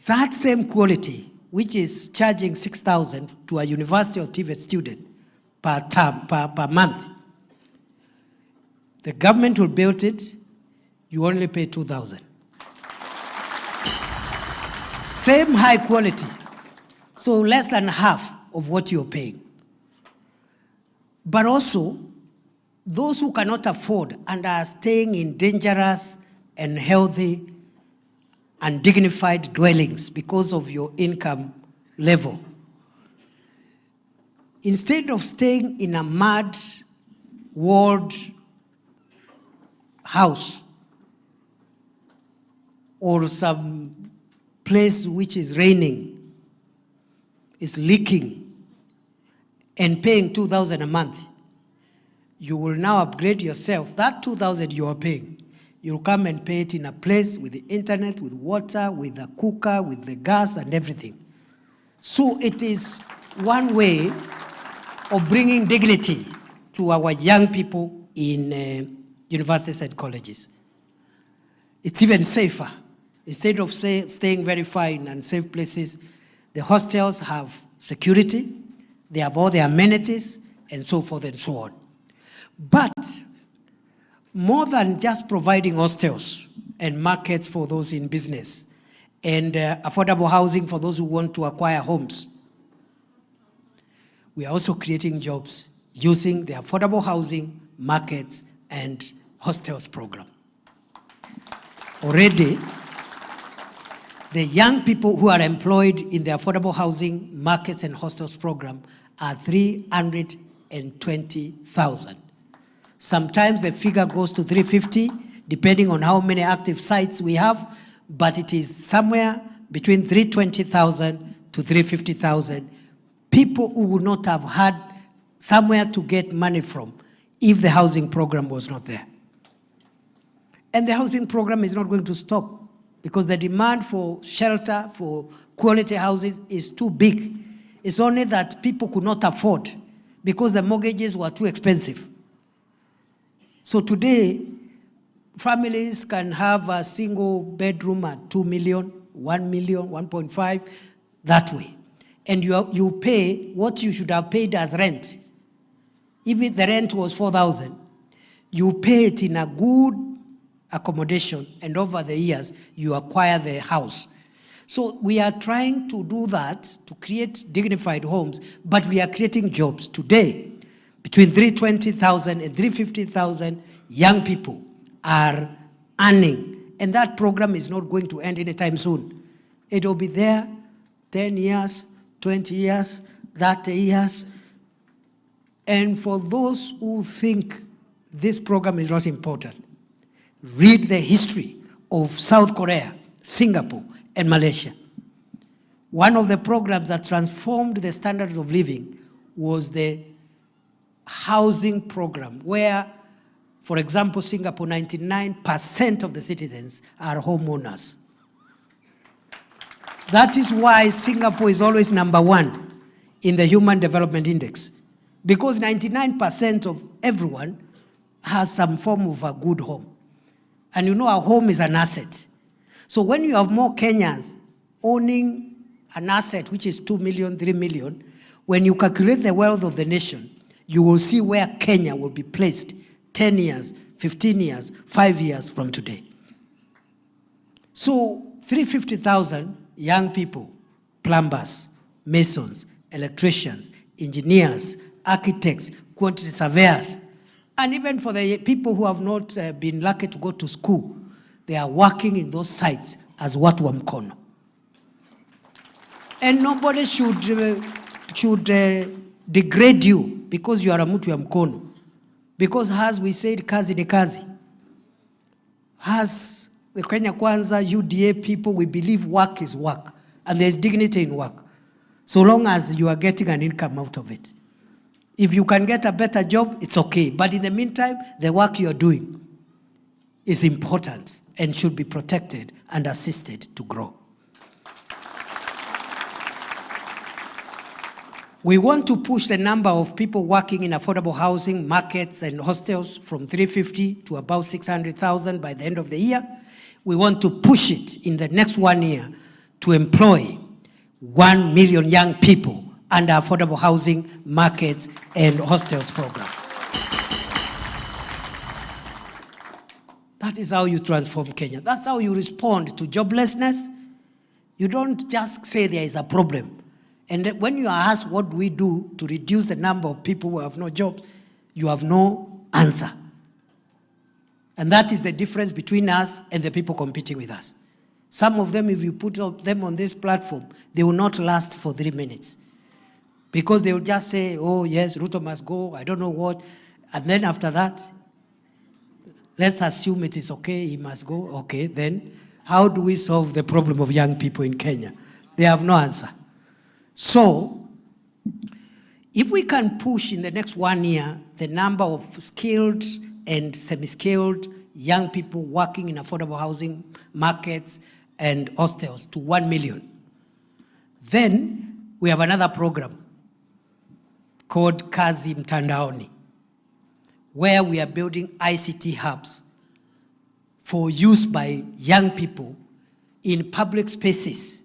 That same quality, which is charging 6,000 to a university or TVET student per month, the government will build it, you only pay 2,000. Same high quality, so less than half of what you're paying. But also, those who cannot afford and are staying in dangerous and healthy and dignified dwellings because of your income level, instead of staying in a mud walled house or some place which is raining, is leaking, and paying 2,000 a month, you will now upgrade yourself. That 2,000 you are paying, you'll come and pay it in a place with the internet, with water, with the cooker, with the gas and everything. So it is one way of bringing dignity to our young people in universities and colleges. It's even safer. Instead of staying very far in unsafe places, the hostels have security, they have all the amenities, and so forth and so on. But more than just providing hostels and markets for those in business and affordable housing for those who want to acquire homes, we are also creating jobs using the affordable housing, markets, and hostels program. Already, the young people who are employed in the affordable housing, markets, and hostels program are 320,000. Sometimes the figure goes to 350, depending on how many active sites we have, but it is somewhere between 320,000 to 350,000 people who would not have had somewhere to get money from if the housing program was not there. And the housing program is not going to stop because the demand for shelter, for quality houses is too big. It's only that people could not afford because the mortgages were too expensive. So today, families can have a single bedroom at 2 million, 1 million, 1.5, that way. And you pay what you should have paid as rent. If the rent was 4,000, you pay it in a good accommodation, and over the years, you acquire the house. So we are trying to do that, to create dignified homes, but we are creating jobs. Today, between 320,000 and 350,000 young people are earning, and that program is not going to end anytime soon. It will be there 10 years, 20 years, 30 years. And for those who think this program is not important, read the history of South Korea, Singapore, and Malaysia. One of the programs that transformed the standards of living was the housing program, where, for example, Singapore, 99% of the citizens are homeowners. That is why Singapore is always #1 in the Human Development Index, because 99% of everyone has some form of a good home. And you know, a home is an asset. So when you have more Kenyans owning an asset, which is 2 million, 3 million, when you calculate the wealth of the nation, you will see where Kenya will be placed 10 years, 15 years, 5 years from today. So 350,000 young people, plumbers, masons, electricians, engineers, architects, quantity surveyors, and even for the people who have not been lucky to go to school, they are working in those sites as watu wa mkono. And nobody should degrade you because you are a mtu ya mkono. Because as we said, kazi ni kazi. As the Kenya Kwanza, UDA people, we believe work is work. And there's dignity in work. So long as you are getting an income out of it. If you can get a better job, it's okay. But in the meantime, the work you're doing is important and should be protected and assisted to grow. We want to push the number of people working in affordable housing, markets, and hostels from 350 to about 600,000 by the end of the year. We want to push it in the next 1 year to employ 1 million young people under affordable housing, markets, and hostels program. That is how you transform Kenya. That's how you respond to joblessness. You don't just say there is a problem. And when you are asked what do we do to reduce the number of people who have no jobs, you have no answer. And that is the difference between us and the people competing with us. Some of them, if you put them on this platform, they will not last for 3 minutes. Because they will just say, oh yes, Ruto must go, I don't know what. And then after that, let's assume it is okay, he must go. Okay, then how do we solve the problem of young people in Kenya? They have no answer. So, if we can push in the next 1 year the number of skilled and semi-skilled young people working in affordable housing, markets, and hostels to 1 million, then we have another program called Kazi Mtandaoni, where we are building ICT hubs for use by young people in public spaces.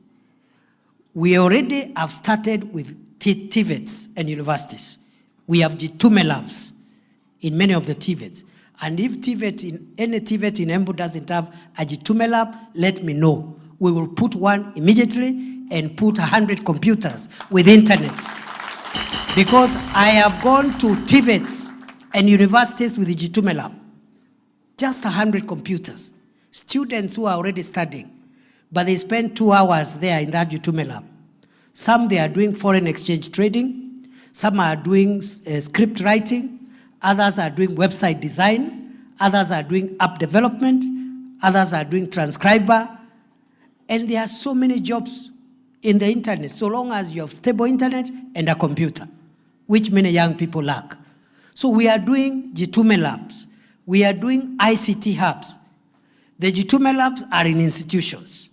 We already have started with TVETs and universities. We have Jitume labs in many of the TVETs. And if any TVET in Embu doesn't have a Jitume lab, let me know. We will put one immediately and put 100 computers with internet. Because I have gone to TVETs and universities with the Jitume lab. Just 100 computers. Students who are already studying, but they spend 2 hours there in that Jitume lab. Some they are doing foreign exchange trading, some are doing script writing, others are doing website design, others are doing app development, others are doing transcriber, And there are so many jobs in the internet, so long as you have stable internet and a computer, which many young people lack. So we are doing Jitume labs. We are doing ICT hubs. The Jitume labs are in institutions.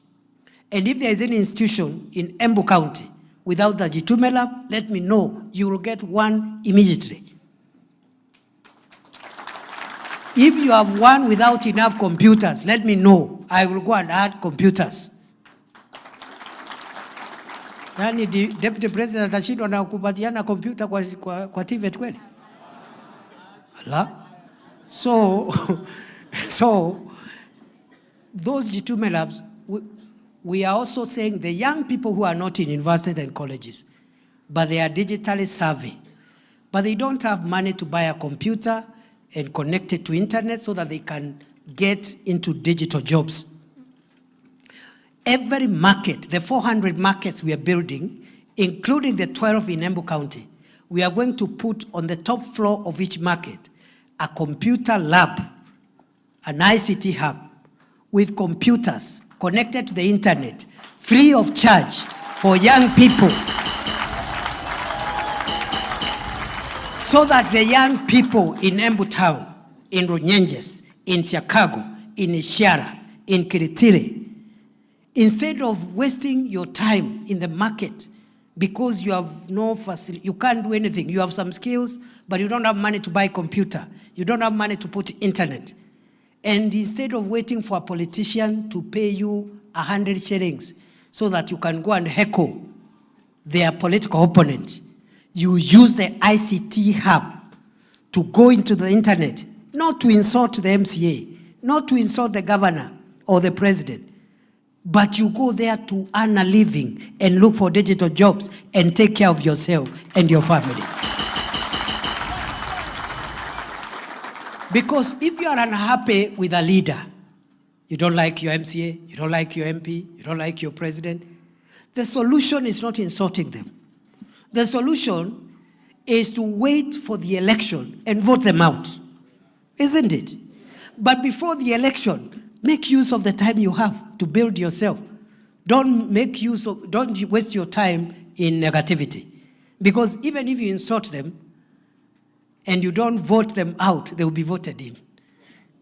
And if there is any institution in Embu County without the Jitume lab, let me know. You will get one immediately. If you have one without enough computers, let me know. I will go and add computers. Yani Deputy President atashindwa na kupatiana kompyuta kwa TVET kweli? Allah. So those Jitume labs, we are also saying the young people who are not in universities and colleges, but they are digitally savvy, but they don't have money to buy a computer and connect it to internet so that they can get into digital jobs. Every market, the 400 markets we are building, including the 12 in Embu County, we are going to put on the top floor of each market a computer lab, an ICT hub with computers connected to the internet, free of charge for young people, so that the young people in Embu town, in Runyenjes, in Chicago, in Ishara, in Kiritiri, instead of wasting your time in the market because you have no facility, you can't do anything, you have some skills, but you don't have money to buy computer, you don't have money to put internet. And instead of waiting for a politician to pay you 100 shillings so that you can go and heckle their political opponent, you use the ICT hub to go into the internet, not to insult the MCA, not to insult the governor or the president, but you go there to earn a living and look for digital jobs and take care of yourself and your family. Because if you are unhappy with a leader, you don't like your MCA, you don't like your MP, you don't like your president, the solution is not insulting them. The solution is to wait for the election and vote them out, isn't it? But before the election, make use of the time you have to build yourself. Don't waste your time in negativity. Because even if you insult them and you don't vote them out, they will be voted in.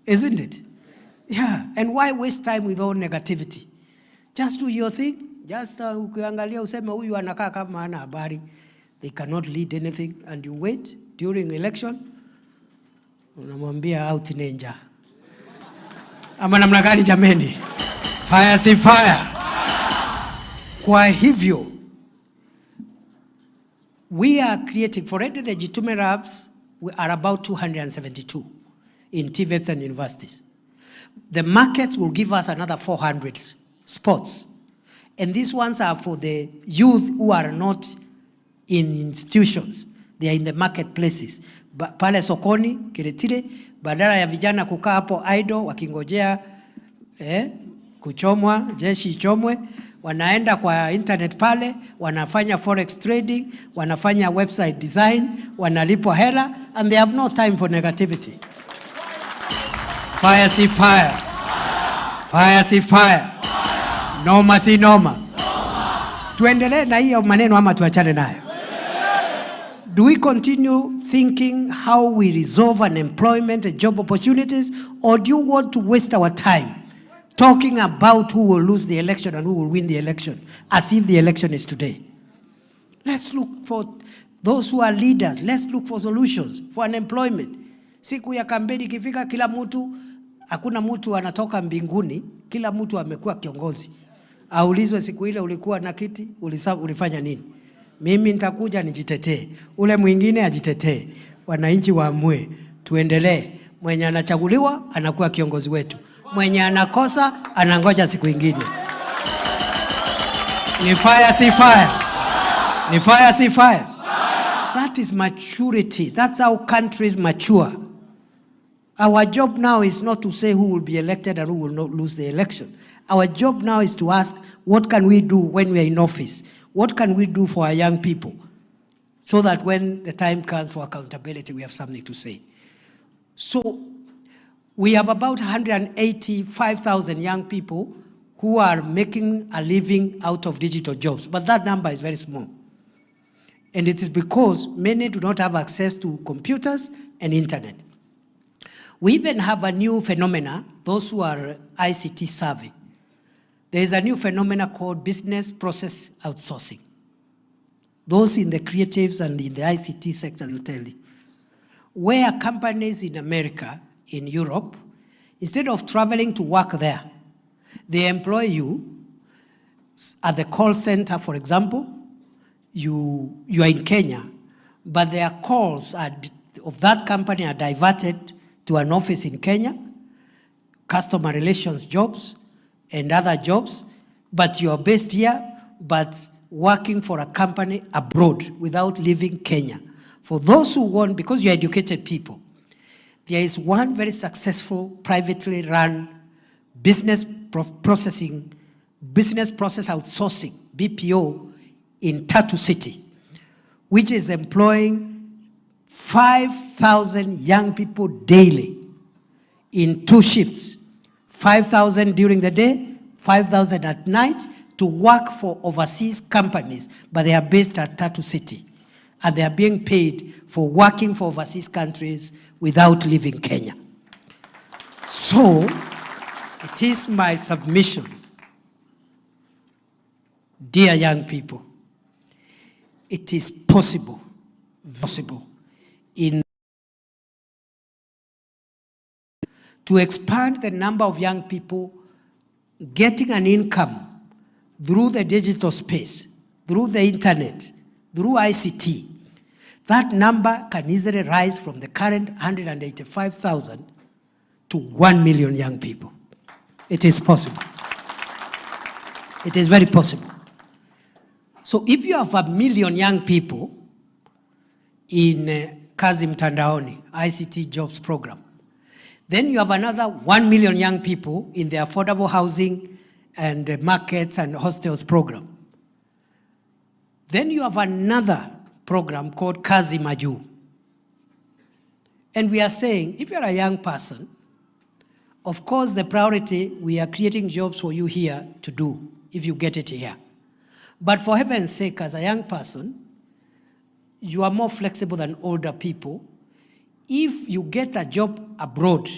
Isn't it? Yeah. And why waste time with all negativity? Just do your thing. Just ukiangalia useme huyu anakaa kama hana habari. They cannot lead anything, and you wait during election. Unamwambia out ninja. Ama namna gani jameni? Fire si fire. Kwa hivyo, we are creating, for already the Jitume labs, we are about 272 in TVETs and universities. The markets will give us another 400 spots. And these ones are for the youth who are not in institutions. They are in the marketplaces. Pale sokoni, Kiritiri, badala ya vijana kukaa hapo idle wakingojea kuchomwa, jeshi ichomwe, wanaenda kwa internet pale, wanafanya forex trading, wanafanya website design, wanalipwa hela, and they have no time for negativity. Fire si fire. Fire si fire. Noma si noma. Tuendelee na hiyo maneno ama tuachane nayo? Do we continue thinking how we resolve unemployment and job opportunities, or do you want to waste our time talking about who will lose the election and who will win the election, as if the election is today? Let's look for those who are leaders. Let's look for solutions for unemployment. Siku ya kampeni ikifika, kila mtu, hakuna mtu anatoka mbinguni, kila mtu amekuwa kiongozi. Aulizwe siku ile ulikuwa na kiti, ulifanya nini? Mimi nitakuja nijitetee, ule mwingine ajitetee, wananchi waamue, tuendelee. Mwenye anachaguliwa anakuwa kiongozi wetu, mwenye anakosa anangoja siku ingine. Ni fire si fire. Ni fire si fire. That is maturity. That's how countries mature. Our job now is not to say who will be elected and who will not lose the election. Our job now is to ask, what can we do when we are in office? What can we do for our young people? So that when the time comes for accountability, we have something to say. So we have about 185,000 young people who are making a living out of digital jobs, but that number is very small. And it is because many do not have access to computers and internet. We even have a new phenomena, those who are ICT savvy. There is a new phenomena called business process outsourcing. Those in the creatives and in the ICT sector will tell you. Where companies in America, in Europe, instead of traveling to work there, they employ you at the call center, for example. You are in Kenya, but their calls of that company are diverted to an office in Kenya, customer relations jobs and other jobs, but you are based here, but working for a company abroad without leaving Kenya. For those who want, because you're educated people, there is one very successful privately run business process outsourcing, BPO, in Tatu City, which is employing 5,000 young people daily in 2 shifts, 5,000 during the day, 5,000 at night, to work for overseas companies, but they are based at Tatu City, and they are being paid for working for overseas countries without leaving Kenya. So, it is my submission, dear young people, it is possible to expand the number of young people getting an income through the digital space, through the internet, through ICT. That number can easily rise from the current 185,000 to 1 million young people. It is possible. It is very possible. So if you have 1 million young people in Kazi Mtandaoni, ICT jobs program, then you have another 1 million young people in the affordable housing and markets and hostels program. Then you have another program called Kazi Maju. And we are saying, if you're a young person, of course the priority, we are creating jobs for you here to do, if you get it here. But for heaven's sake, as a young person, you are more flexible than older people. If you get a job abroad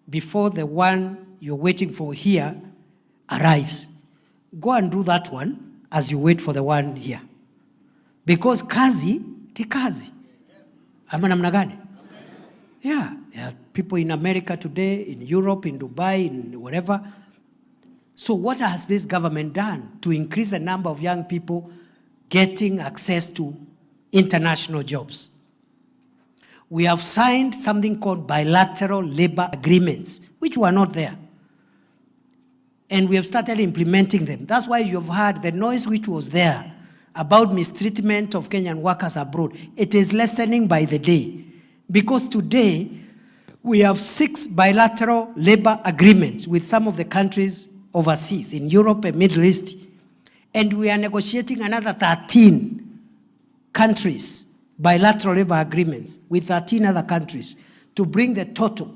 before the one you're waiting for here arrives, go and do that one as you wait for the one here. Because kazi, ti kazi. Ama namna gani? Yeah, there are people in America today, in Europe, in Dubai, in wherever. So what has this government done to increase the number of young people getting access to international jobs? We have signed something called bilateral labor agreements, which were not there. And we have started implementing them. That's why you have heard the noise which was there about mistreatment of Kenyan workers abroad. It is lessening by the day. Because today, we have 6 bilateral labor agreements with some of the countries overseas, in Europe and Middle East. And we are negotiating another 13 countries, bilateral labor agreements with 13 other countries, to bring the total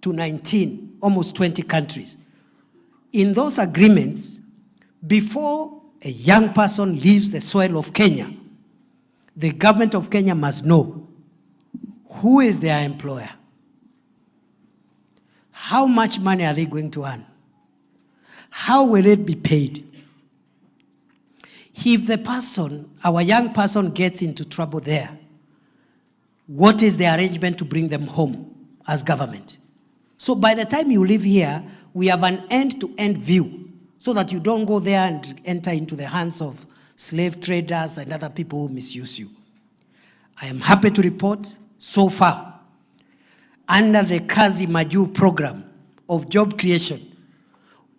to 19, almost 20 countries. In those agreements, before a young person leaves the soil of Kenya, the government of Kenya must know who is their employer, how much money are they going to earn, how will it be paid. If the person, our young person, gets into trouble there, what is the arrangement to bring them home as government? So by the time you live here, we have an end-to-end view so that you don't go there and enter into the hands of slave traders and other people who misuse you. I am happy to report, so far, under the Kazi Maju program of job creation,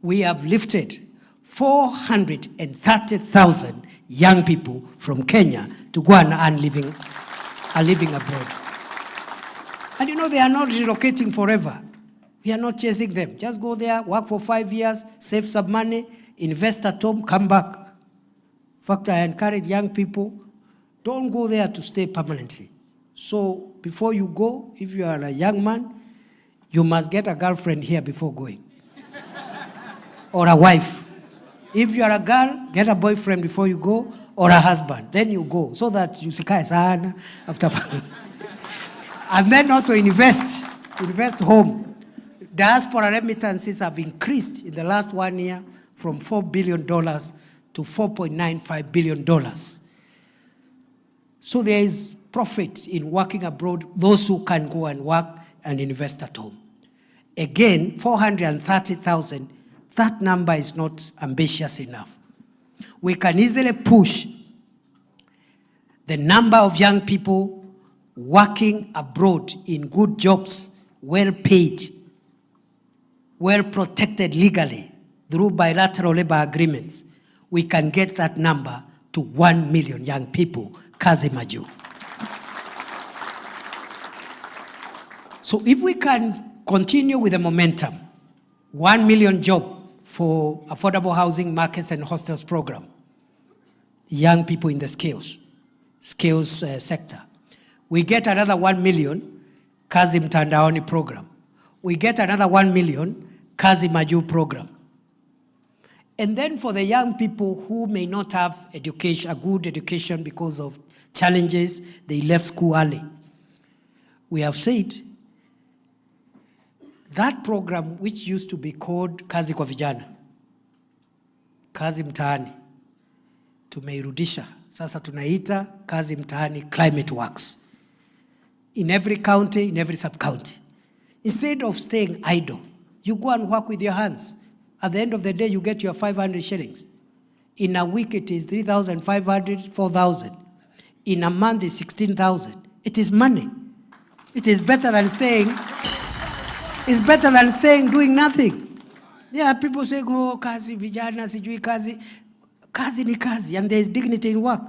we have lifted 430,000 young people from Kenya to go and earn living abroad. And you know, they are not relocating forever. We are not chasing them. Just go there, work for 5 years, save some money, invest at home, come back. In fact, I encourage young people, don't go there to stay permanently. So before you go, if you are a young man, you must get a girlfriend here before going. Or a wife. If you are a girl, get a boyfriend before you go, or a husband. Then you go, so that you sikae sana after. And then also invest home. Diaspora remittances have increased in the last 1 year from $4 billion to $4.95 billion. So there is profit in working abroad, those who can go and work and invest at home. Again, 430,000, that number is not ambitious enough. We can easily push the number of young people working abroad in good jobs, well paid, well protected legally through bilateral labor agreements. We can get that number to 1 million young people, kazi maju. So if we can continue with the momentum, 1 million job for affordable housing markets and hostels program, young people in the skills sector. We get another 1 million kazi mtandaoni program. We get another 1 million kazi maju program. And then for the young people who may not have education, a good education because of challenges, they left school early. We have said that program, which used to be called Kazi kwa Vijana, Kazi Mtaani, tumeirudisha. Sasa tunaita Kazi Mtaani Climate Works. In every county, in every sub-county. Instead of staying idle, you go and work with your hands. At the end of the day, you get your 500 shillings. In a week, it is 3,500, 4,000. In a month, it's 16,000. It is money. It is better than staying. It's better than staying doing nothing. Yeah, people say, oh, kazi, vijana, sijui kazi. Kazi ni kazi, and there is dignity in work.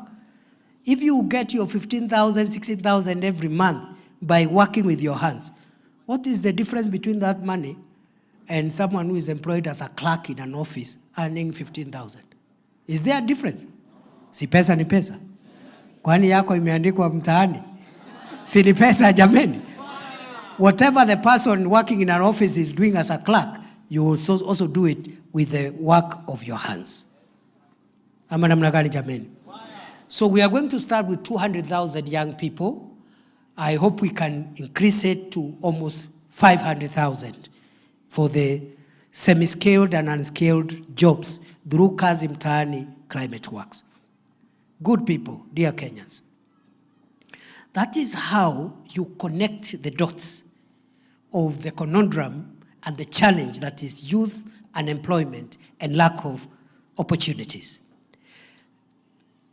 If you get your 15,000, 16,000 every month by working with your hands, what is the difference between that money and someone who is employed as a clerk in an office earning 15,000? Is there a difference? Si pesa ni pesa. Kwani yako imeandikwa mtaani? Si ni pesa jameni? Whatever the person working in an office is doing as a clerk, you will also do it with the work of your hands. Ama namna gani jameni? So we are going to start with 200,000 young people. I hope we can increase it to almost 500,000 for the semi-skilled and unskilled jobs through Kazi Mtaani Climate Works. Good people, dear Kenyans. That is how you connect the dots of the conundrum and the challenge that is youth unemployment and lack of opportunities.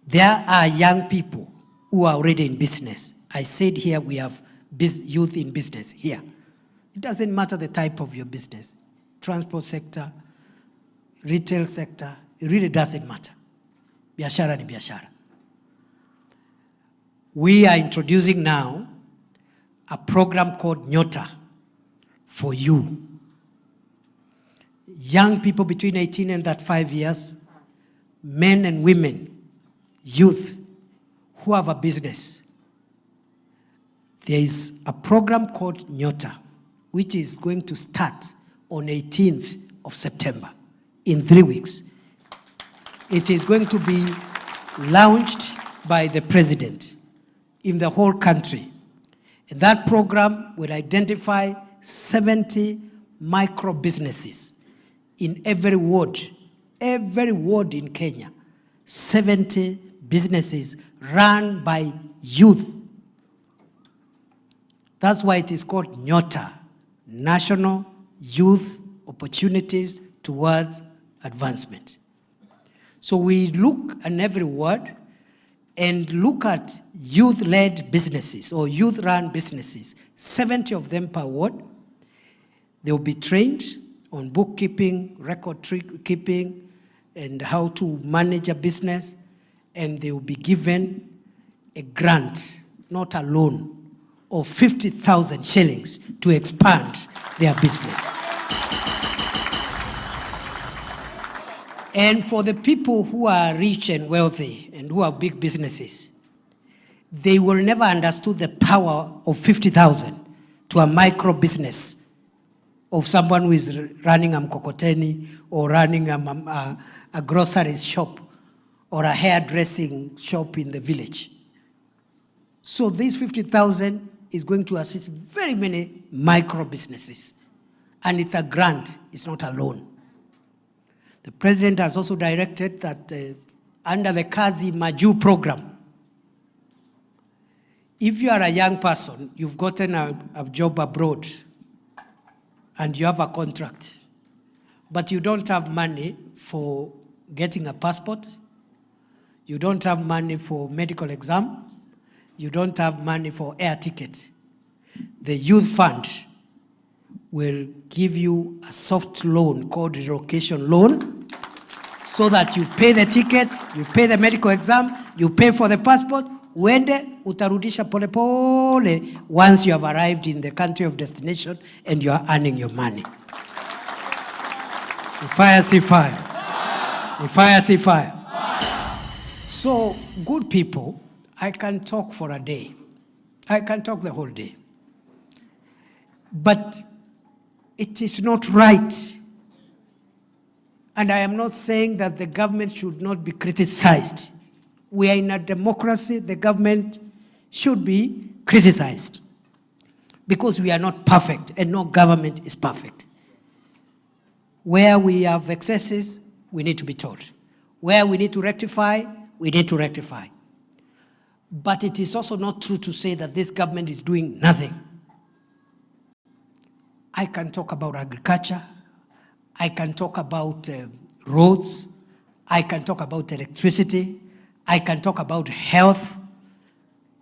There are young people who are already in business. I said here we have youth in business here. It doesn't matter the type of your business. Transport sector, retail sector, it really doesn't matter. Biashara ni biashara. We are introducing now a program called Nyota for you. Young people between 18 and 35 years, men and women, youth who have a business. There is a program called Nyota, which is going to start on 18th of September, in 3 weeks. It is going to be launched by the president in the whole country. And that program will identify 70 micro businesses in every ward in Kenya, 70 businesses run by youth. That's why it is called Nyota, National Youth Opportunities Towards Advancement. So we look at every ward and look at youth-led businesses or youth-run businesses, 70 of them per ward. They will be trained on bookkeeping, record keeping, and how to manage a business, and they will be given a grant, not a loan, of 50,000 shillings to expand their business. And for the people who are rich and wealthy and who have big businesses, they will never understood the power of 50,000 to a micro business of someone who is running a mkokoteni or running a grocery shop or a hairdressing shop in the village. So this 50,000 is going to assist very many micro businesses. And it's a grant, it's not a loan. The president has also directed that under the Kazi Maju program, if you are a young person, you've gotten a job abroad, and you have a contract, but you don't have money for getting a passport, you don't have money for medical exam, you don't have money for air ticket, the youth fund will give you a soft loan called relocation loan, so that you pay the ticket, you pay the medical exam, you pay for the passport, uende utarudisha pole pole once you have arrived in the country of destination and you are earning your money. Fire, see fire. Fire, see fire. So, good people, I can talk for a day. I can talk the whole day. But it is not right. And I am not saying that the government should not be criticized. We are in a democracy, the government should be criticized. Because we are not perfect, and no government is perfect. Where we have excesses, we need to be told. Where we need to rectify, we need to rectify. But it is also not true to say that this government is doing nothing. I can talk about agriculture, I can talk about roads, I can talk about electricity, I can talk about health,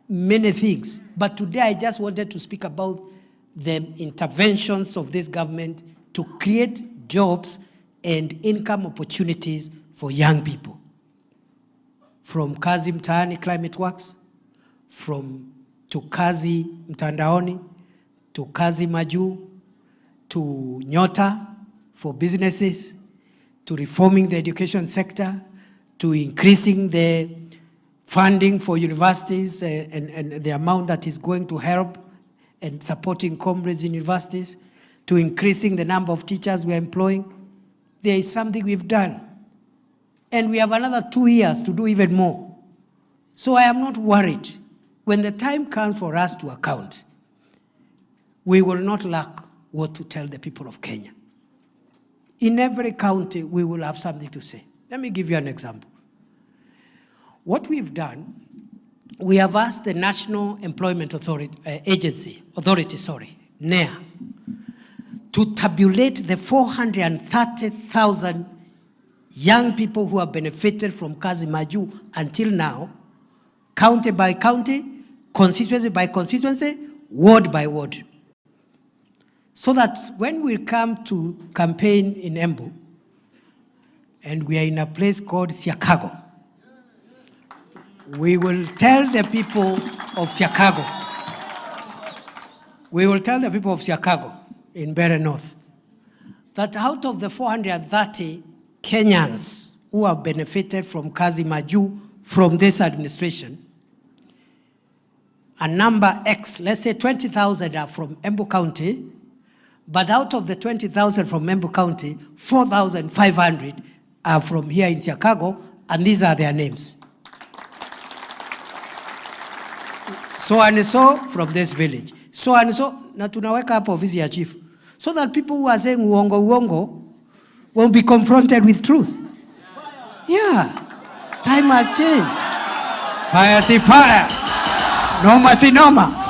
many things. But today I just wanted to speak about the interventions of this government to create jobs and income opportunities for young people. From Kazi Mtaani Climate Works, to Kazi Mtandaoni, to Kazi Maju, to Nyota for businesses, to reforming the education sector, to increasing the funding for universities and the amount that is going to help and supporting comrades in universities, to increasing the number of teachers we are employing. There is something we've done. And we have another 2 years to do even more. So I am not worried. When the time comes for us to account, we will not lack what to tell the people of Kenya. In every county, we will have something to say. Let me give you an example. What we've done, we have asked the National Employment Authority, NEA, to tabulate the 430,000 young people who have benefited from Kazi Maju until now, county by county, constituency by constituency, ward by ward. So that when we come to campaign in Embu, and we are in a place called Chicago, we will tell the people of Chicago, in Bahari North, that out of the 430 Kenyans who have benefited from Kazi Maju from this administration, a number X, let's say 20,000 are from Embu County, but out of the 20,000 from Embu County, 4,500 are from here in Chicago, and these are their names. So and so from this village. So and so, na tunaweka hapo ofisi ya chief. So that people who are saying uongo will be confronted with truth. Yeah, time has changed. Fire si fire, noma si noma.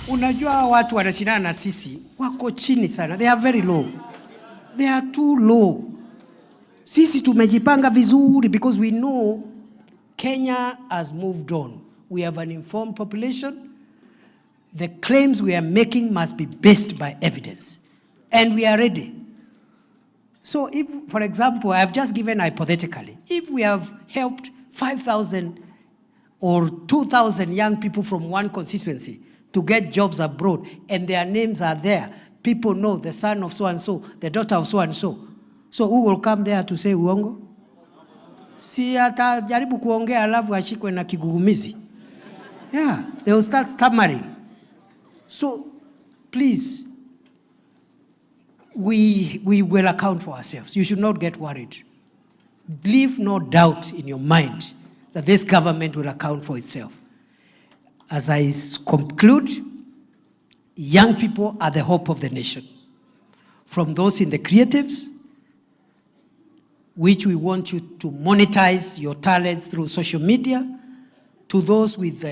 Unajua watu wanashindana na sisi, wako chini sana. They are very low. They are too low. Sisi tumejipanga vizuri because we know Kenya has moved on. We have an informed population. The claims we are making must be based by evidence. And we are ready. So if, for example, I have just given hypothetically, if we have helped 5,000 or 2,000 young people from one constituency to get jobs abroad, and their names are there, people know the son of so-and-so, the daughter of so-and-so. So who will come there to say uongo? Si atajaribu kuongea alafu ashikwe na kigugumizi. Yeah, they will start stammering. So, please, we will account for ourselves. You should not get worried. Leave no doubt in your mind that this government will account for itself. As I conclude, young people are the hope of the nation. From those in the creatives, which we want you to monetize your talents through social media, to those with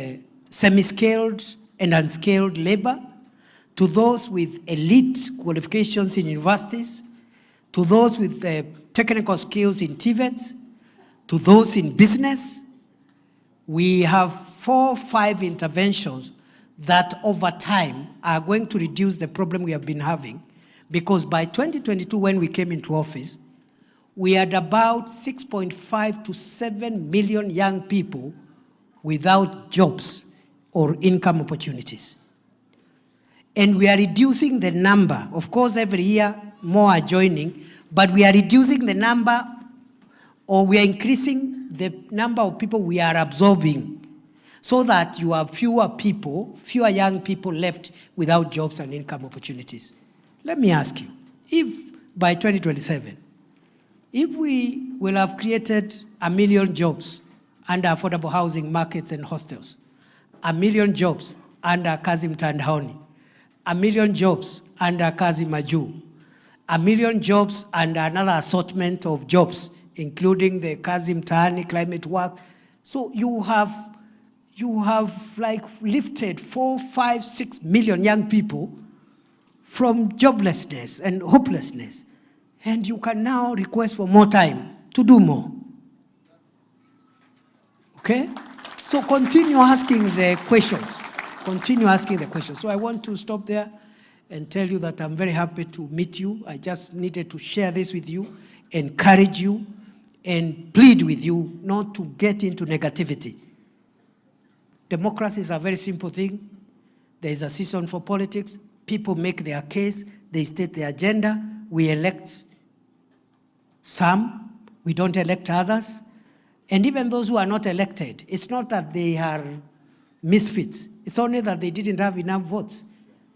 semi-skilled and unskilled labor, to those with elite qualifications in universities, to those with technical skills in TVETs, to those in business. We have 4 or 5 interventions that over time are going to reduce the problem we have been having, because by 2022, when we came into office, we had about 6.5 to 7 million young people without jobs or income opportunities. And we are reducing the number. Of course, every year more are joining, but we are reducing the number, or we are increasing the number of people we are absorbing, so that you have fewer young people left without jobs and income opportunities. Let me ask you, if by 2027, if we will have created 1 million jobs under affordable housing markets and hostels, 1 million jobs under Kazi Mtandaoni, 1 million jobs under Kazi Maju, 1 million jobs under another assortment of jobs, including the Kazi Mtaani climate work. So you have like lifted 4, 5, 6 million young people from joblessness and hopelessness. And you can now request for more time to do more. Okay? So continue asking the questions. Continue asking the questions. So I want to stop there and tell you that I'm very happy to meet you. I just needed to share this with you, encourage you, and plead with you not to get into negativity. Democracy is a very simple thing. There is a season for politics. People make their case. They state their agenda. We elect some. We don't elect others. And even those who are not elected, it's not that they are misfits. It's only that they didn't have enough votes.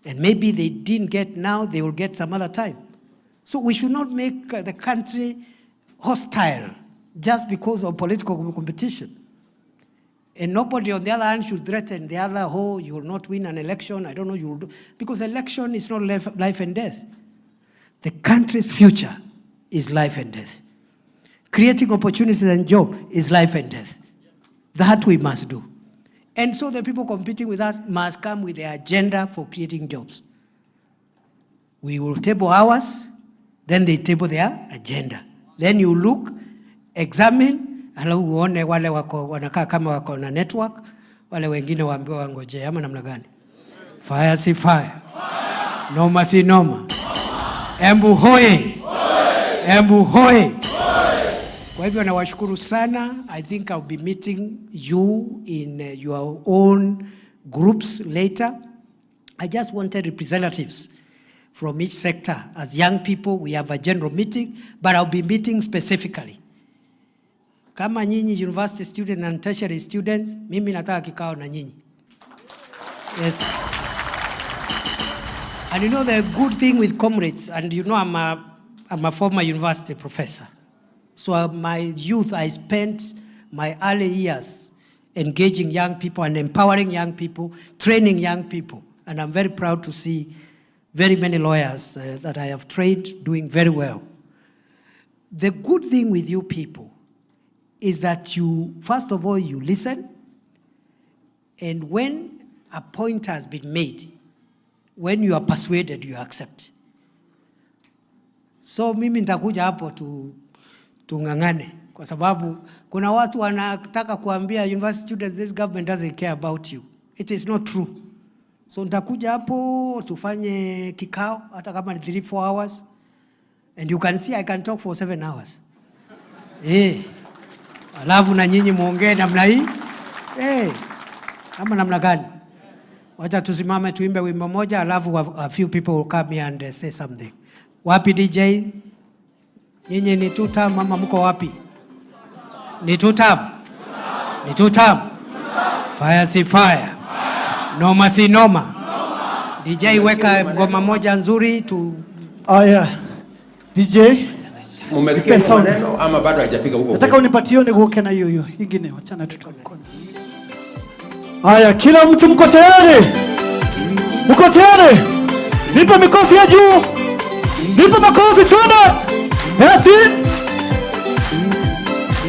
And maybe they didn't get now, they will get some other time. So we should not make the country hostile just because of political competition. And nobody on the other hand should threaten the other, oh, you will not win an election, I don't know, you will do. Because election is not life and death. The country's future is life and death. Creating opportunities and jobs is life and death. That we must do. And so the people competing with us must come with their agenda for creating jobs. We will table ours, then they table their agenda. Then you look, examine, alafu uone wale wanakaa kama wako na network, wale wengine waambiwa wangoje, ama namna gani? Fire si fire. Noma si noma. Embu hoye. Embu hoye. Kwa hivyo nawashukuru sana. I think I'll be meeting you in your own groups later. I just wanted representatives from each sector. As young people, we have a general meeting, but I'll be meeting specifically. Kama nyinyi university students and tertiary students, mimi nataka kikao na nyinyi. Yes. And you know the good thing with comrades, and you know I'm a former university professor. So my youth, I spent my early years engaging young people and empowering young people, training young people. And I'm very proud to see very many lawyers that I have trained doing very well. The good thing with you people is that you, first of all, you listen. And when a point has been made, when you are persuaded, you accept. So mimi nitakuja hapo tungangane, kwa sababu kuna watu wanataka kuambia university students, this government doesn't care about you. It is not true. So nitakuja hapo tufanye kikao hata kama ni 3-4 hours, and you can see I can talk for 7 hours. Alafu na nyinyi muongee namna hii. Kama namna gani? Wacha tusimame tuimbe wimbo moja, alafu a few people will come here and say something. Wapi DJ? Nyinyi ni tutam, mama mko wapi? Ni tutam? Ni tutam? Fire si fire. Noma si noma. DJ weka ngoma moja nzuri Aya. DJ. Umesikia maneno ama bado hajafika huko? Nataka unipatie niguke na hiyo ingine, achana tutoe mkono. Aya, kila mtu mko tayari? Mko tayari? Nipe mikofi ya juu. Nipe makofi tena. Eti.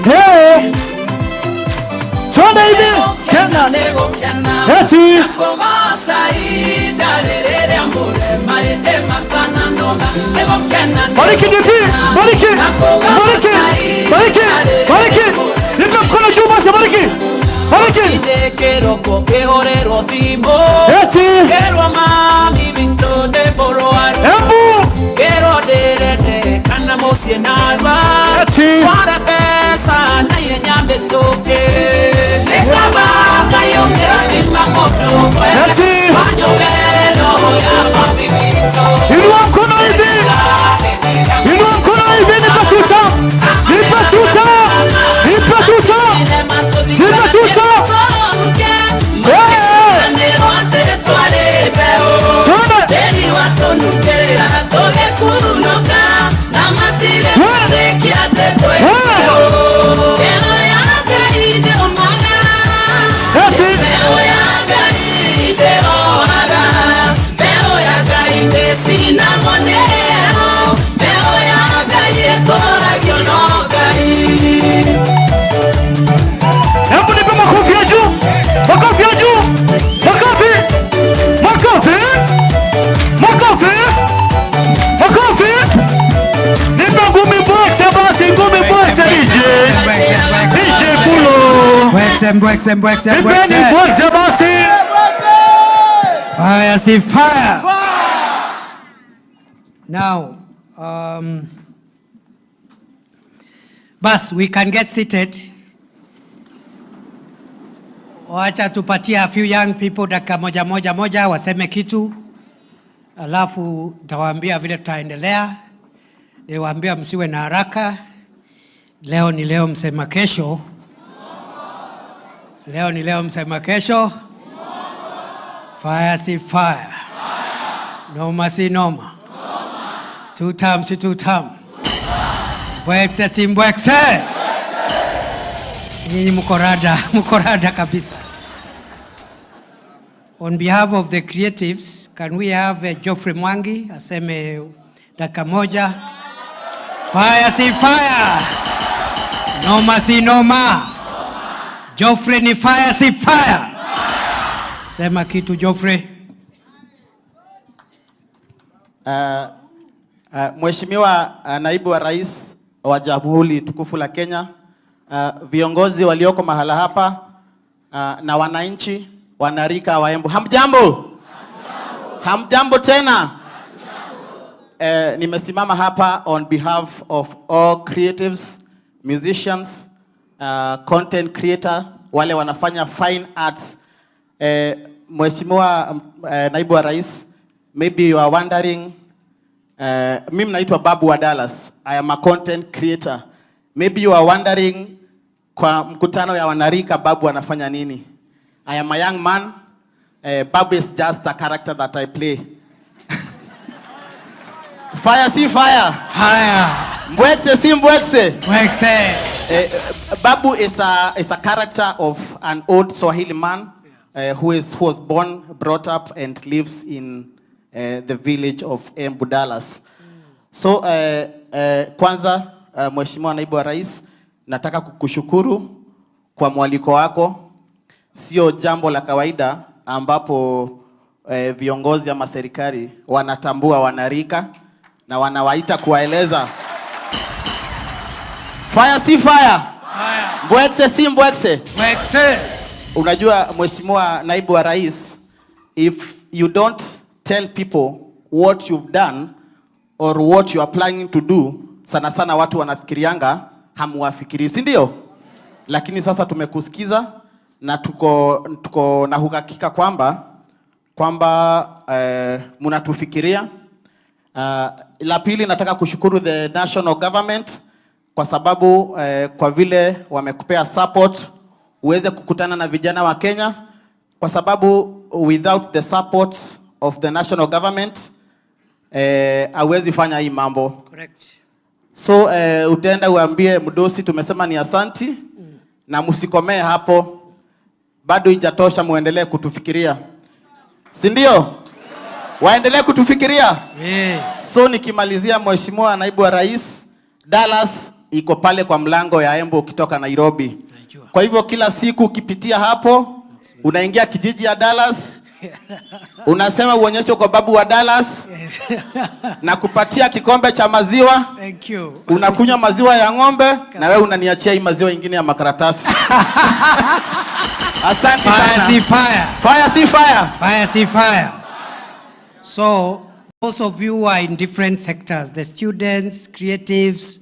Hey. Tuna hivi. Kena. Eti. Bariki nipi. Bariki. Bariki. Bariki. Bariki. Nipe mkono juu basi bariki. Bariki. Eti. Embu. Eti. Inua mkono hivi. Inua mkono hivi nipe tuta. Nipe tuta. Nipe tuta. Nipe tuta. Hebu nipe makofi ya juu. Makofi ya juu. Makofi. Makofi. Makofi. Makofi. Nipe ngumi mbwekse basi, ngumi mbwekse DJ. DJ Pulo. Mbwekse. Nipe mbwekse basi. Fire, see fire. Now, Bas, we can get seated. Wacha tupatie a few young people dakika moja waseme kitu. Alafu nitawaambia vile tutaendelea. Niliwaambia msiwe na haraka. Leo ni leo, msema kesho. Leo ni leo, msema kesho. Fire si fire. Noma si noma. Two term si two term. Mbwekse si mbwekse. Nyinyi mkorada kabisa. On behalf of the creatives, can we have Geoffrey Mwangi aseme dakika moja? Fire si fire. Noma si noma. Geoffrey ni fire si fire. Sema kitu Geoffrey. Mheshimiwa Naibu wa Rais wa Jamhuri Tukufu la Kenya, viongozi walioko mahala hapa, na wananchi wanarika wa Embu. Hamjambo? Hamjambo tena? Nimesimama hapa on behalf of all creatives, musicians, content creator, wale wanafanya fine arts. Mheshimiwa Naibu wa Rais, maybe you are wondering, mimi naitwa Babu wa Dallas. I am a content creator. Maybe you are wondering kwa mkutano ya wanarika Babu anafanya nini? I am a young man. Babu is just a character that I play. Fire si fire. Fire. Mbwekse si mbwekse. Mbwekse. Babu is a character of an old Swahili man who was born, brought up and lives in the village of Embu, Dallas. So kwanza Mheshimiwa Naibu wa Rais, nataka kukushukuru kwa mwaliko wako. Sio jambo la kawaida ambapo viongozi ama serikali wanatambua wanarika na wanawaita kuwaeleza. Fire si fire. Mbwekse si mbwekse. Mbwekse. Unajua Mheshimiwa Naibu wa Rais, if you don't tell people what you've done or what you are planning to do, sana sana watu wanafikirianga hamuwafikiri, si ndio? Lakini sasa tumekusikiza na tuko na uhakika kwamba mnatufikiria. La pili, nataka kushukuru the national government kwa sababu kwa vile wamekupea support uweze kukutana na vijana wa Kenya, kwa sababu without the support of the national government hawezi fanya hii mambo. Correct. So utaenda uambie mdosi tumesema ni asanti na msikomee hapo. Bado ijatosha, muendelee kutufikiria. Si ndio? Waendelee kutufikiria. So nikimalizia, Mheshimiwa Naibu wa Rais, Dallas iko pale kwa mlango ya Embu ukitoka Nairobi. Kwa hivyo kila siku ukipitia hapo, unaingia kijiji ya Dallas, unasema uonyesho kwa babu wa Dallas, na kupatia kikombe cha maziwa. Thank you. Unakunywa maziwa ya ng'ombe, na wewe unaniachia hii maziwa ingine ya makaratasi. Asante sana. Fire si fire. Fire si fire. Fire si fire. So, most of you are in different sectors, the students, creatives,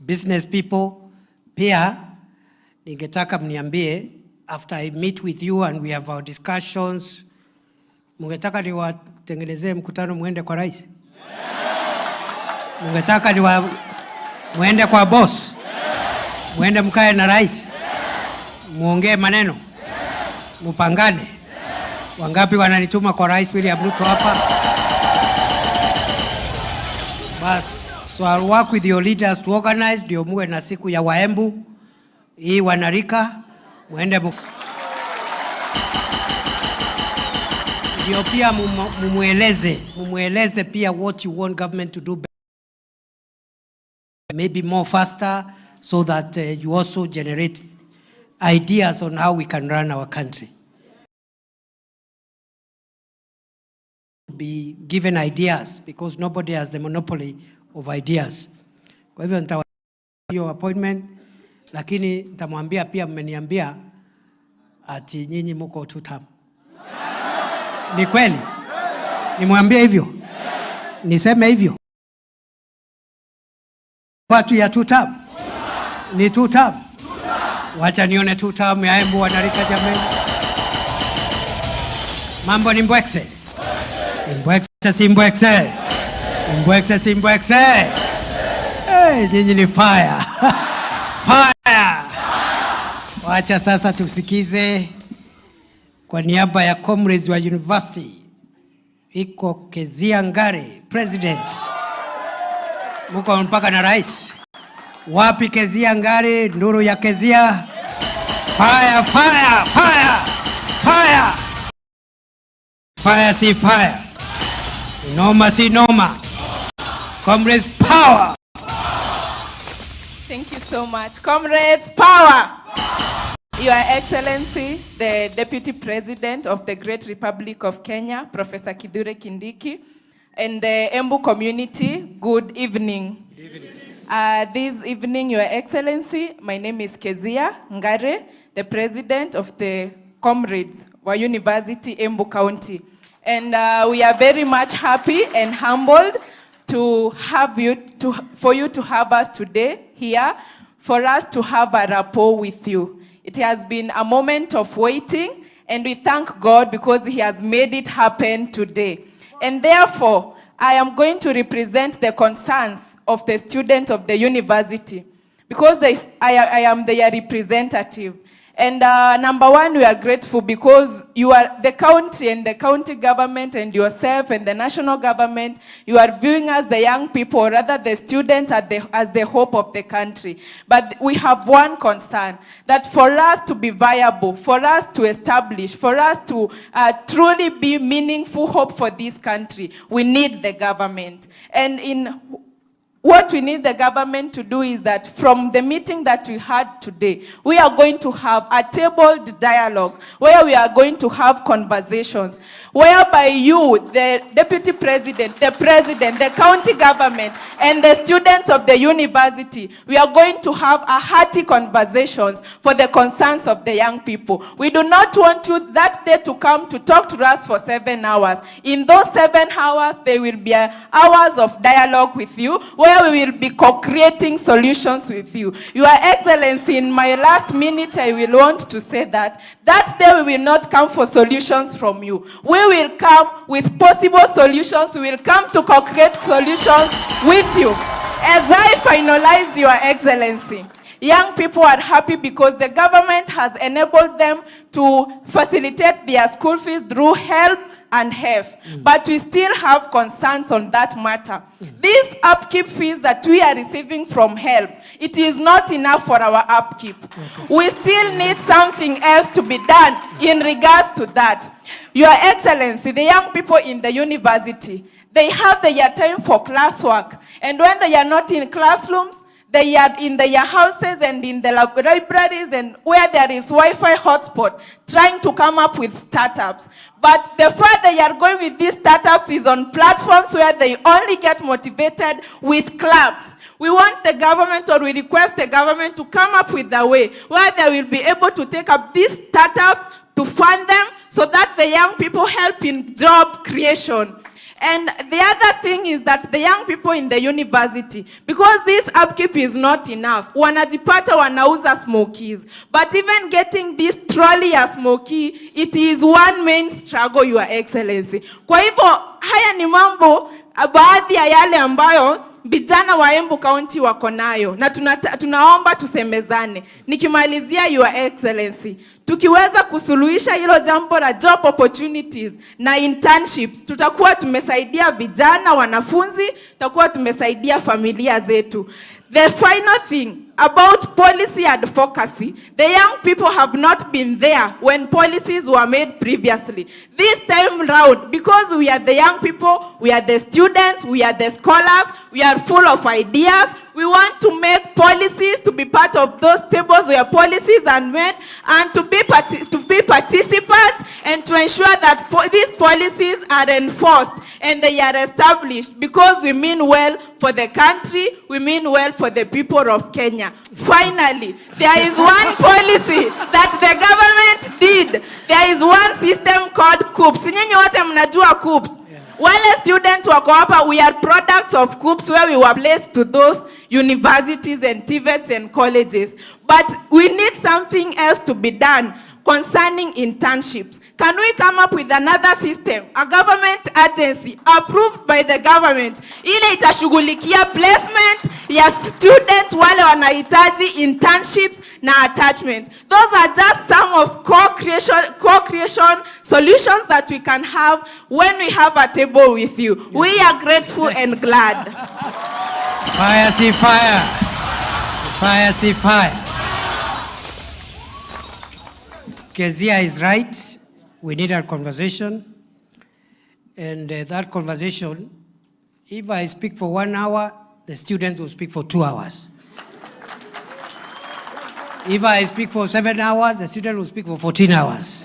business people. Pia, ningetaka mniambie, after I meet with you and we have our discussions, mungetaka niwatengenezee mkutano muende kwa rais? Mungetaka muende kwa boss? Muende mkae na rais? Muongee maneno? Mupangane? Wangapi wananituma kwa Rais William Ruto hapa? Bas, so I'll work with your leaders to organize ndio muwe na siku ya Waembu. Hii wanarika, muende ndio pia mumueleze pia what you want government to do maybe more faster, so that you also generate ideas on how we can run our country. Be given ideas because nobody has the monopoly of ideas. Kwa hivyo nitawa your appointment, lakini nitamwambia pia mmeniambia ati nyinyi mko 2 term. Ni kweli? Nimwambie hivyo? Niseme hivyo? Watu ya 2 term? Ni 2 term? Wacha nione 2 term ya Embu wanarika jameni. Mambo ni mbwekse. Mbwekse si mbwekse. Mbwekse si mbwekse. Hey, nyinyi ni fire. Fire. Wacha sasa tusikize kwa niaba ya comrades wa university. Iko Kezia Ngare, president. Muko mpaka na rais. Wapi Kezia Ngare, nduru ya Kezia? Fire, fire, fire. Fire. Fire si fire. Noma si noma. Comrades power. Thank you so much. Comrades power. Your Excellency, the Deputy President of the Great Republic of Kenya, Professor Kindiki, and the Embu community, good evening. Good evening. This evening, Your Excellency, my name is Kezia Ngare, the President of the Comrades wa University, Embu County. And we are very much happy and humbled to have you, for you to have us today here, for us to have a rapport with you. It has been a moment of waiting, and we thank God because He has made it happen today. And therefore, I am going to represent the concerns of the students of the university, because I am their representative. And number one, we are grateful because you are the country and the county government and yourself and the national government, you are viewing us, the young people, or rather the students, as the hope of the country. But we have one concern, that for us to be viable, for us to establish, for us to truly be meaningful hope for this country, we need the government. And what we need the government to do is that from the meeting that we had today, we are going to have a tabled dialogue where we are going to have conversations, whereby you, the Deputy President, the county government, and the students of the university, we are going to have a hearty conversations for the concerns of the young people. We do not want you that day to come to talk to us for 7 hours. In those 7 hours, there will be hours of dialogue with you, where we will be co-creating solutions with you. Your Excellency, in my last minute, I will want to say that day we will not come for solutions from you. We will come with possible solutions. We will come to co-create solutions with you. As I finalize, Your Excellency, young people are happy because the government has enabled them to facilitate their school fees through HELP and half, but we still have concerns on that matter. These upkeep fees that we are receiving from HELP, it is not enough for our upkeep. We still need something else to be done in regards to that. Your Excellency, the young people in the university, they have their time for classwork, and when they are not in classrooms, they are in their houses and in the libraries and where there is Wi-Fi hotspot, trying to come up with startups. But the far they are going with these startups is on platforms where they only get motivated with clubs. We want the government, or we request the government, to come up with a way where they will be able to take up these startups to fund them so that the young people help in job creation. And the other thing is that the young people in the university, because this upkeep is not enough, wanajipata wanauza smokies. But even getting this trolley ya smoky, it is one main struggle, Your Excellency. Kwa hivyo, haya ni mambo baadhi ya yale ambayo vijana wa Embu County wako nayo, na tunaomba tusemezane. Nikimalizia, Your Excellency, tukiweza kusuluhisha hilo jambo la job opportunities na internships, tutakuwa tumesaidia vijana, wanafunzi, tutakuwa tumesaidia familia zetu. The final thing about policy advocacy, the young people have not been there when policies were made previously. This time round, because we are the young people, we are the students, we are the scholars, we are full of ideas, we want to make policies to be part of those tables where policies are made, and to be participants, and to ensure that these policies are enforced and they are established, because we mean well for the country, we mean well for the people of Kenya. Finally, there is one policy that the government did. There is one system called COOPS. Nyinyi wote mnajua COOPS. Wale students wako hapa, we are products of COOPS, where we were placed to those universities and TVETs and colleges. But we need something else to be done concerning internships. Can we come up with another system, a government agency approved by the government, ile itashughulikia placement ya student wale wanahitaji internships na attachment? Those are just some of co-creation solutions that we can have when we have a table with you. We are grateful and glad. Fire, see fire. Fire, see fire. Kezia is right. We need a conversation. And that conversation, if I speak for 1 hour, the students will speak for 2 hours. If I speak for 7 hours, the students will speak for 14 hours.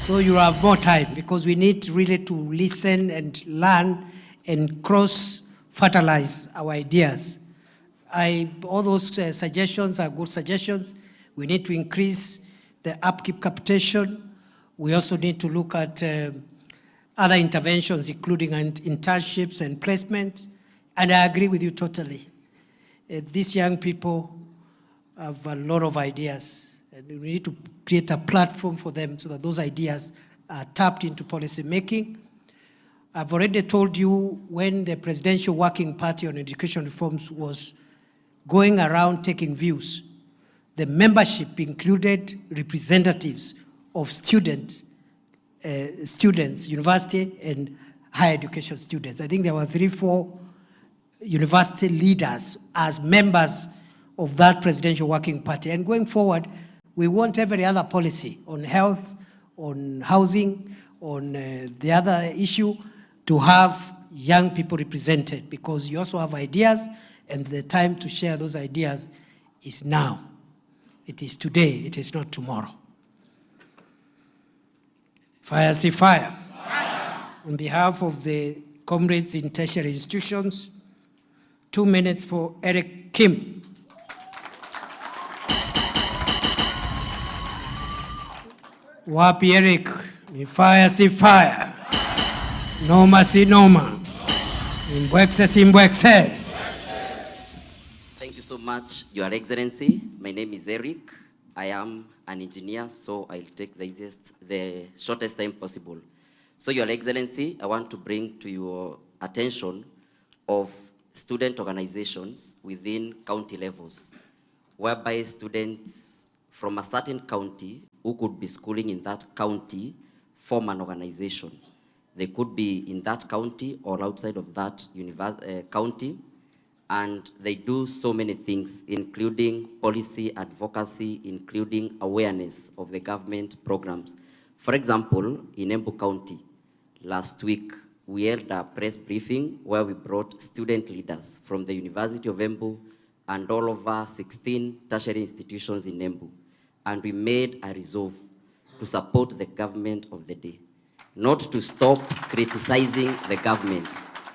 So you have more time, because we need really to listen and learn and cross-fertilize our ideas. All those suggestions are good suggestions. We need to increase the upkeep capitation. We also need to look at other interventions, including internships and placement. And I agree with you totally. These young people have a lot of ideas, and we need to create a platform for them so that those ideas are tapped into policy making. I've already told you, when the Presidential Working Party on Education Reforms was going around taking views, the membership included representatives of students, university and higher education students. I think there were 3-4 university leaders as members of that Presidential Working Party. And going forward, we want every other policy on health, on housing, on the other issue, to have young people represented, because you also have ideas, and the time to share those ideas is now. It is today, it is not tomorrow. Fire, see fire. Fire. On behalf of the comrades in tertiary institutions, 2 minutes for Eric Kim. Wapi Eric, ni fire, see fire. Noma, si noma. Imbwekse, si imbwekse. Thank you so much, Your Excellency. My name is Eric. I am an engineer, so I'll take the shortest time possible. So, Your Excellency, I want to bring to your attention of student organizations within county levels, whereby students from a certain county who could be schooling in that county form an organization. They could be in that county or outside of that county. And they do so many things, including policy advocacy, including awareness of the government programs. For example, in Embu County, last week, we held a press briefing where we brought student leaders from the University of Embu and all over 16 tertiary institutions in Embu. And we made a resolve to support the government of the day. Not to stop criticizing the government,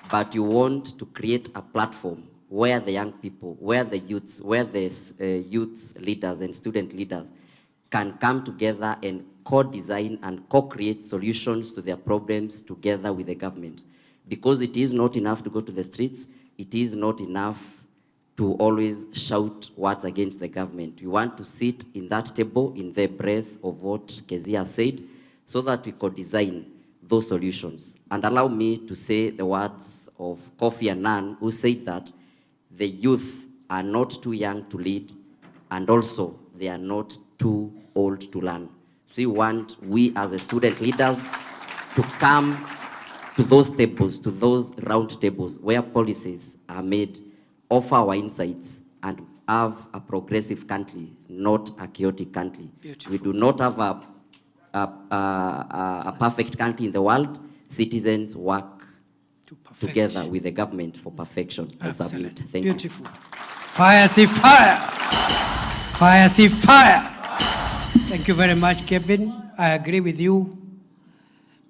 but you want to create a platform where the young people, where the youths, where the youth leaders and student leaders can come together and co-design and co-create solutions to their problems together with the government. Because it is not enough to go to the streets, it is not enough to always shout words against the government. We want to sit in that table in the breath of what Kezia said, so that we could design those solutions. And allow me to say the words of Kofi Annan, who said that the youth are not too young to lead, and also they are not too old to learn. So we as a student leaders to come to those tables, to those round tables where policies are made, offer our insights, and have a progressive country, not a chaotic country. Beautiful. We do not have a perfect country in the world. Citizens work together with the government for perfection. I submit. Thank you. Beautiful. Fire, see fire. Fire, see fire. Thank you very much, Kevin. I agree with you.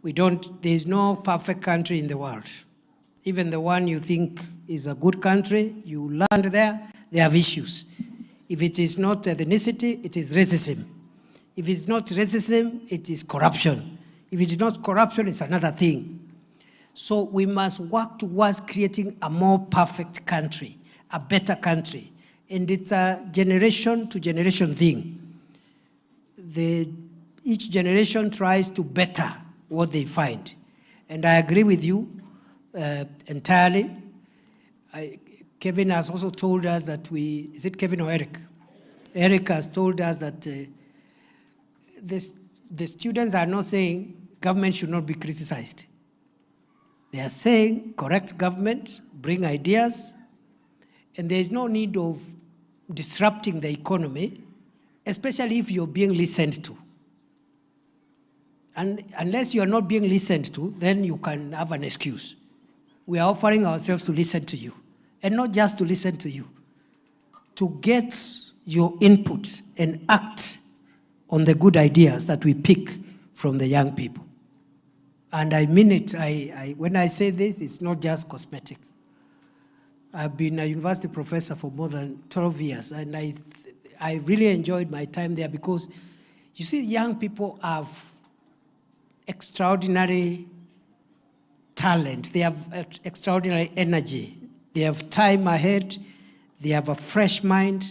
There's no perfect country in the world. Even the one you think is a good country, you land there, they have issues. If it is not ethnicity, it is racism. If it's not racism, it is corruption. If it is not corruption, it's another thing. So we must work towards creating a more perfect country, a better country. And it's a generation to generation thing. Each generation tries to better what they find. And I agree with you entirely. Kevin has also told us that is it Kevin or Eric? Eric has told us that the students are not saying government should not be criticized. They are saying correct government, bring ideas, and there is no need of disrupting the economy, especially if you're being listened to. And unless you are not being listened to, then you can have an excuse. We are offering ourselves to listen to you, and not just to listen to you, to get your input and act on the good ideas that we pick from the young people. And I mean it. When I say this, it's not just cosmetic. I've been a university professor for more than 12 years, and I really enjoyed my time there because, you see, young people have extraordinary talent. They have extraordinary energy. They have time ahead. They have a fresh mind.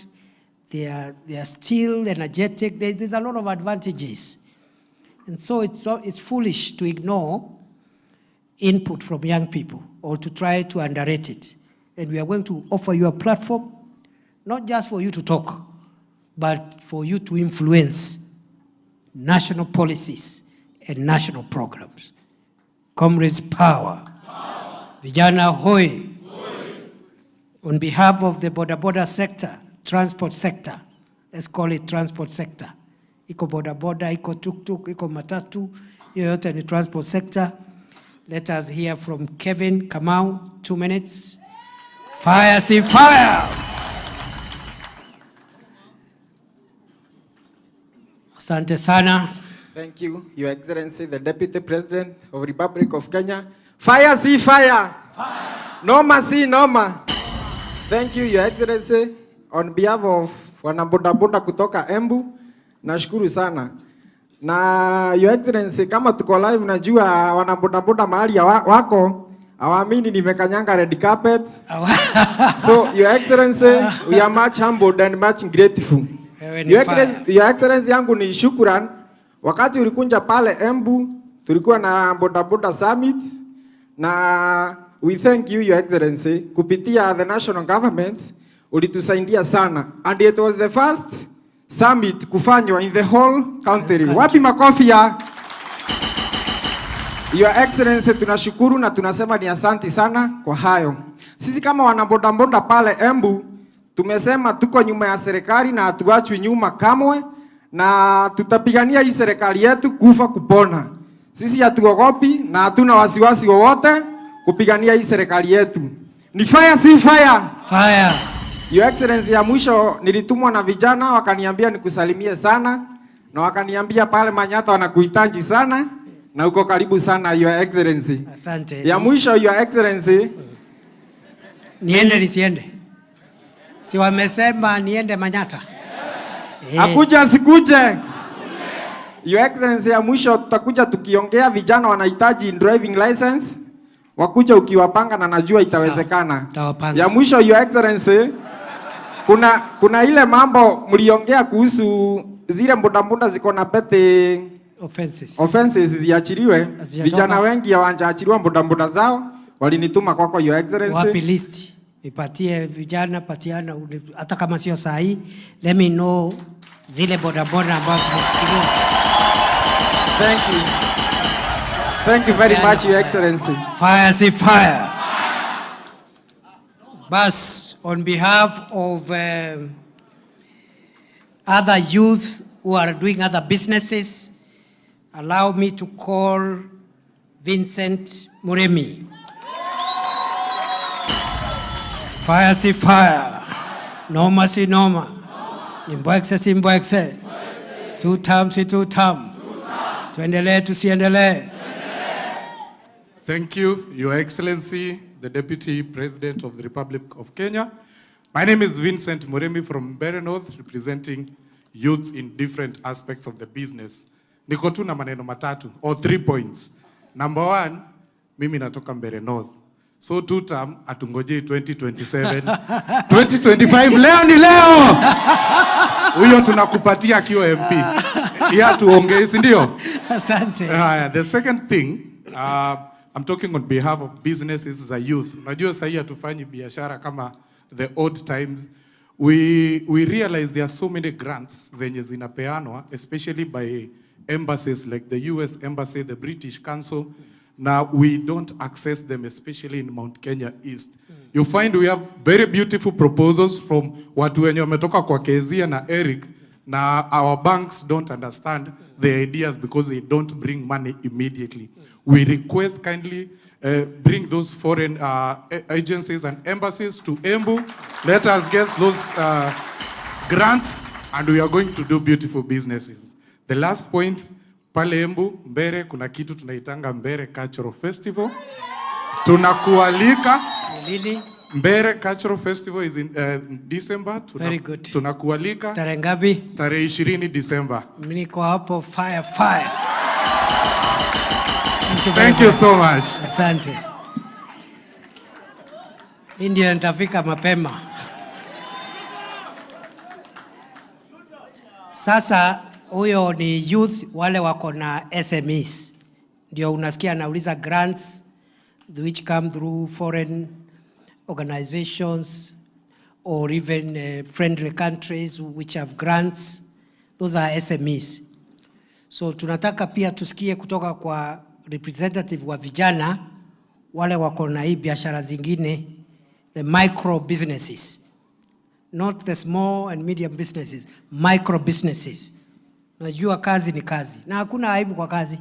They are still energetic. There's a lot of advantages. And so it's foolish to ignore input from young people or to try to underrate it. And we are going to offer you a platform, not just for you to talk, but for you to influence national policies and national programs. Comrades, power. Vijana hoi. On behalf of the boda sector, transport sector, let's call it transport sector. Iko boda, iko tuk-tuk, iko matatu, yoyote ni transport sector. Let us hear from Kevin Kamau, 2 minutes. Fire, see fire! Asante sana. Thank you, Your Excellency, the Deputy President of the Republic of Kenya. Fire, see fire! Fire! Noma, see noma. Thank you, Your Excellency. On behalf of wanabodaboda kutoka Embu, nashukuru sana. Na Your Excellency, kama tuko live, najua wanabodaboda mahali ya wako, hawaamini nimekanyanga red carpet. So, Your Excellency, we are much humbled and much grateful. Your Excellency yangu ni shukuran. Wakati ulikunja pale Embu, tulikuwa na bodaboda summit, na we thank you, Your Excellency, kupitia the national government, ulitusaidia sana. And it was the first summit kufanywa in the whole country. Wapi makofi ya? Your Excellency, tunashukuru na tunasema ni asanti sana kwa hayo. Sisi kama wanabodaboda pale Embu, tumesema tuko nyuma ya serikali na hatuachwi nyuma kamwe, na tutapigania hii serikali yetu kufa kupona. Sisi hatuogopi na hatuna wasiwasi wowote kupigania hii serikali yetu. Ni fire si fire? Fire. Your Excellency, ya mwisho nilitumwa na vijana wakaniambia nikusalimie sana, na wakaniambia pale Manyata wanakuhitaji sana na uko karibu sana Your Excellency. Asante. Ya mwisho Your Excellency, niende nisiende? Si wamesema niende Manyata? Akuja sikuje. Your Excellency, ya mwisho tutakuja tukiongea, vijana wanahitaji driving license, wakuja ukiwapanga na najua itawezekana. Ya mwisho Your Excellency, kuna ile mambo mliongea kuhusu zile bodaboda ziko na pete offenses ziachiliwe. Vijana wengi hawajaachiliwa bodaboda zao, walinituma kwako Your Excellency. Wapi list? Ipatie vijana, patiana hata kama sio sahi. Let me know zile bodaboda ambazo zimeachiliwa. Thank you. Thank you very much Your Excellency. Fire si fire. Bas, on behalf of other youth who are doing other businesses, allow me to call Vincent Muremi. Fire si fire. Noma si noma. Imbwekse si imbwekse. Two term si two term. Tuendelee tusiendelee. Thank you, Your Excellency, the Deputy President of the Republic of Kenya. My name is Vincent Muremi from Bahari North, representing youths in different aspects of the business. Niko tu na maneno matatu, or 3 points. Number 1, mimi natoka Bahari North. So 2 term, atungoje 2027. 2025, leo ni leo! Huyo tunakupatia akiwa MP. Ya tuongee, si ndio? Asante. The second thing, I'm talking on behalf of businesses as a youth. Unajua sahi hatufanyi biashara kama the old times. We realize there are so many grants zenye zinapeanwa, especially by embassies like the US Embassy, the British Council. Now we don't access them, especially in Mount Kenya East. You find we have very beautiful proposals from watu wenye wametoka kwa Kezia na Eric. Now our banks don't understand the ideas because they don't bring money immediately. We request kindly bring those foreign agencies and embassies to Embu. Let us get those grants and we are going to do beautiful businesses. The last point, pale Embu, Mbere, kuna kitu tunaitanga Mbere Cultural Festival. Tunakualika. Lili. Mbere Cultural Festival is in December. Very good. Tunakualika. Tarehe ngapi? Tarehe 20 December. Niko hapo fire fire. Thank you so much. Asante. India nitafika mapema. Sasa huyo ni youth wale wako na SMEs. Ndio unasikia anauliza grants which come through foreign organizations or even friendly countries which have grants. Those are SMEs. So tunataka pia tusikie kutoka kwa representative wa vijana wale wako na hii biashara zingine, the micro businesses, not the small and medium businesses, micro businesses. Najua kazi ni kazi na hakuna aibu kwa kazi.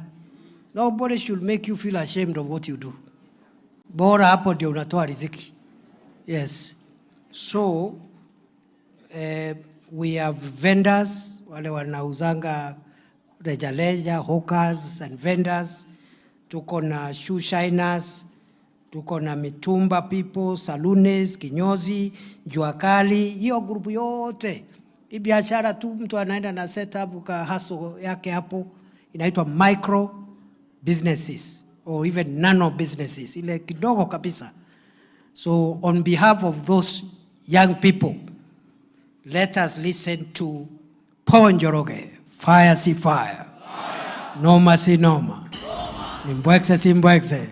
Nobody should make you feel ashamed of what you do. Bora hapo ndio unatoa riziki. Yes. So we have vendors wale wanauzanga reja, hawkers and vendors. Tuko na shoe shiners, tuko na mitumba people, saloons, kinyozi, jua kali, hiyo grupu yote. Hii biashara tu mtu anaenda na set up ka hustle yake hapo, inaitwa micro businesses or even nano businesses, ile kidogo kabisa. So on behalf of those young people, let us listen to Paul Njoroge. Fire si fire. Noma si noma. Nimbwekse si mbwekse.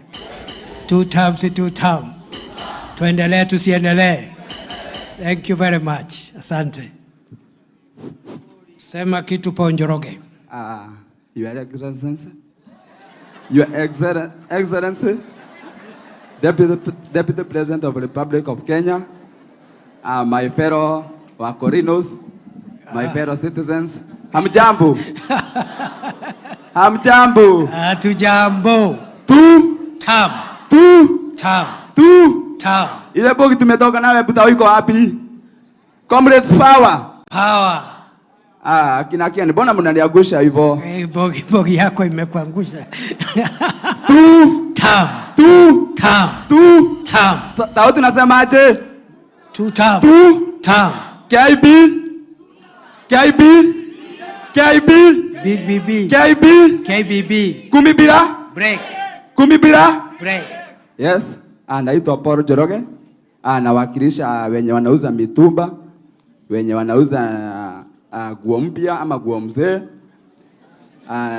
Two term si two term. Tuendelee tusiendelee. Thank you very much. Asante. Sema kitu Paul Njoroge. Your Excellency, Your Excellency, Deputy President of the Republic of Kenya, my fellow Wakorinos, my fellow citizens, hamjambo. Hamjambo. Hatujambo. Tam. Ile bogi tumetoka nawe buta iko wapi? Comrades power. Kina kiani, mbona mnaniangusha hivyo? Bogi yako imekuangusha. Tam. Tao tunasemaje? Tam. KIB. KBB. Kumibira. Break. Yes. Anaitwa Paul Njoroge. Anawakilisha wenye wanauza mitumba, wenye wanauza nguo mpya ama nguo mzee.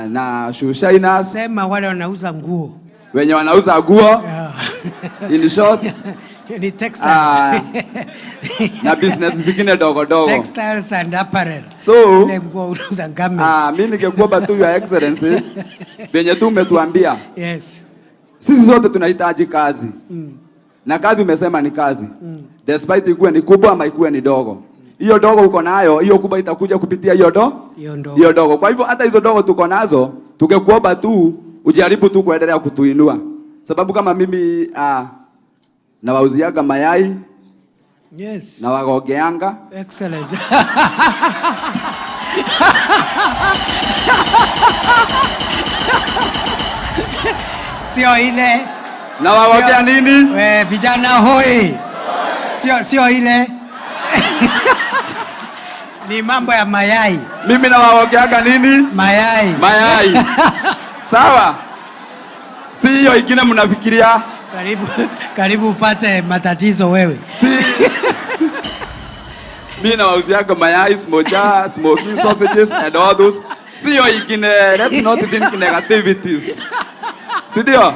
Na shoeshiners. Sema wale wanauza nguo. Wenye wanauza nguo. Yeah. In short. Ni textile. Na business zingine dogo dogo. Textiles and apparel. So, ile nguo unauza garments. mimi ningekuomba tu Your Excellency, venye tu umetuambia. Yes. Sisi zote tunahitaji kazi. Na kazi umesema ni kazi. Despite ikuwe ni kubwa ama ikuwe ni dogo. Hiyo dogo uko nayo, hiyo kubwa itakuja kupitia hiyo dogo. Kwa hivyo hata hizo dogo tuko nazo, tungekuomba tu ujaribu tu kuendelea kutuinua. Sababu kama mimi na wauziaga mayai. Yes. Na wagogeanga. Excellent. Sio ile. Na wawagea nini? Vijana hoi. Sio ile. Ni mambo ya mayai. Mimi na wawageaga nini? Mayai. Sawa. Si hiyo ingine mnafikiria. Karibu upate matatizo wewe. Mimi na wauziaga mayai, smoking sausages and all those. Si hiyo ingine, let's not think negativities. Sidio?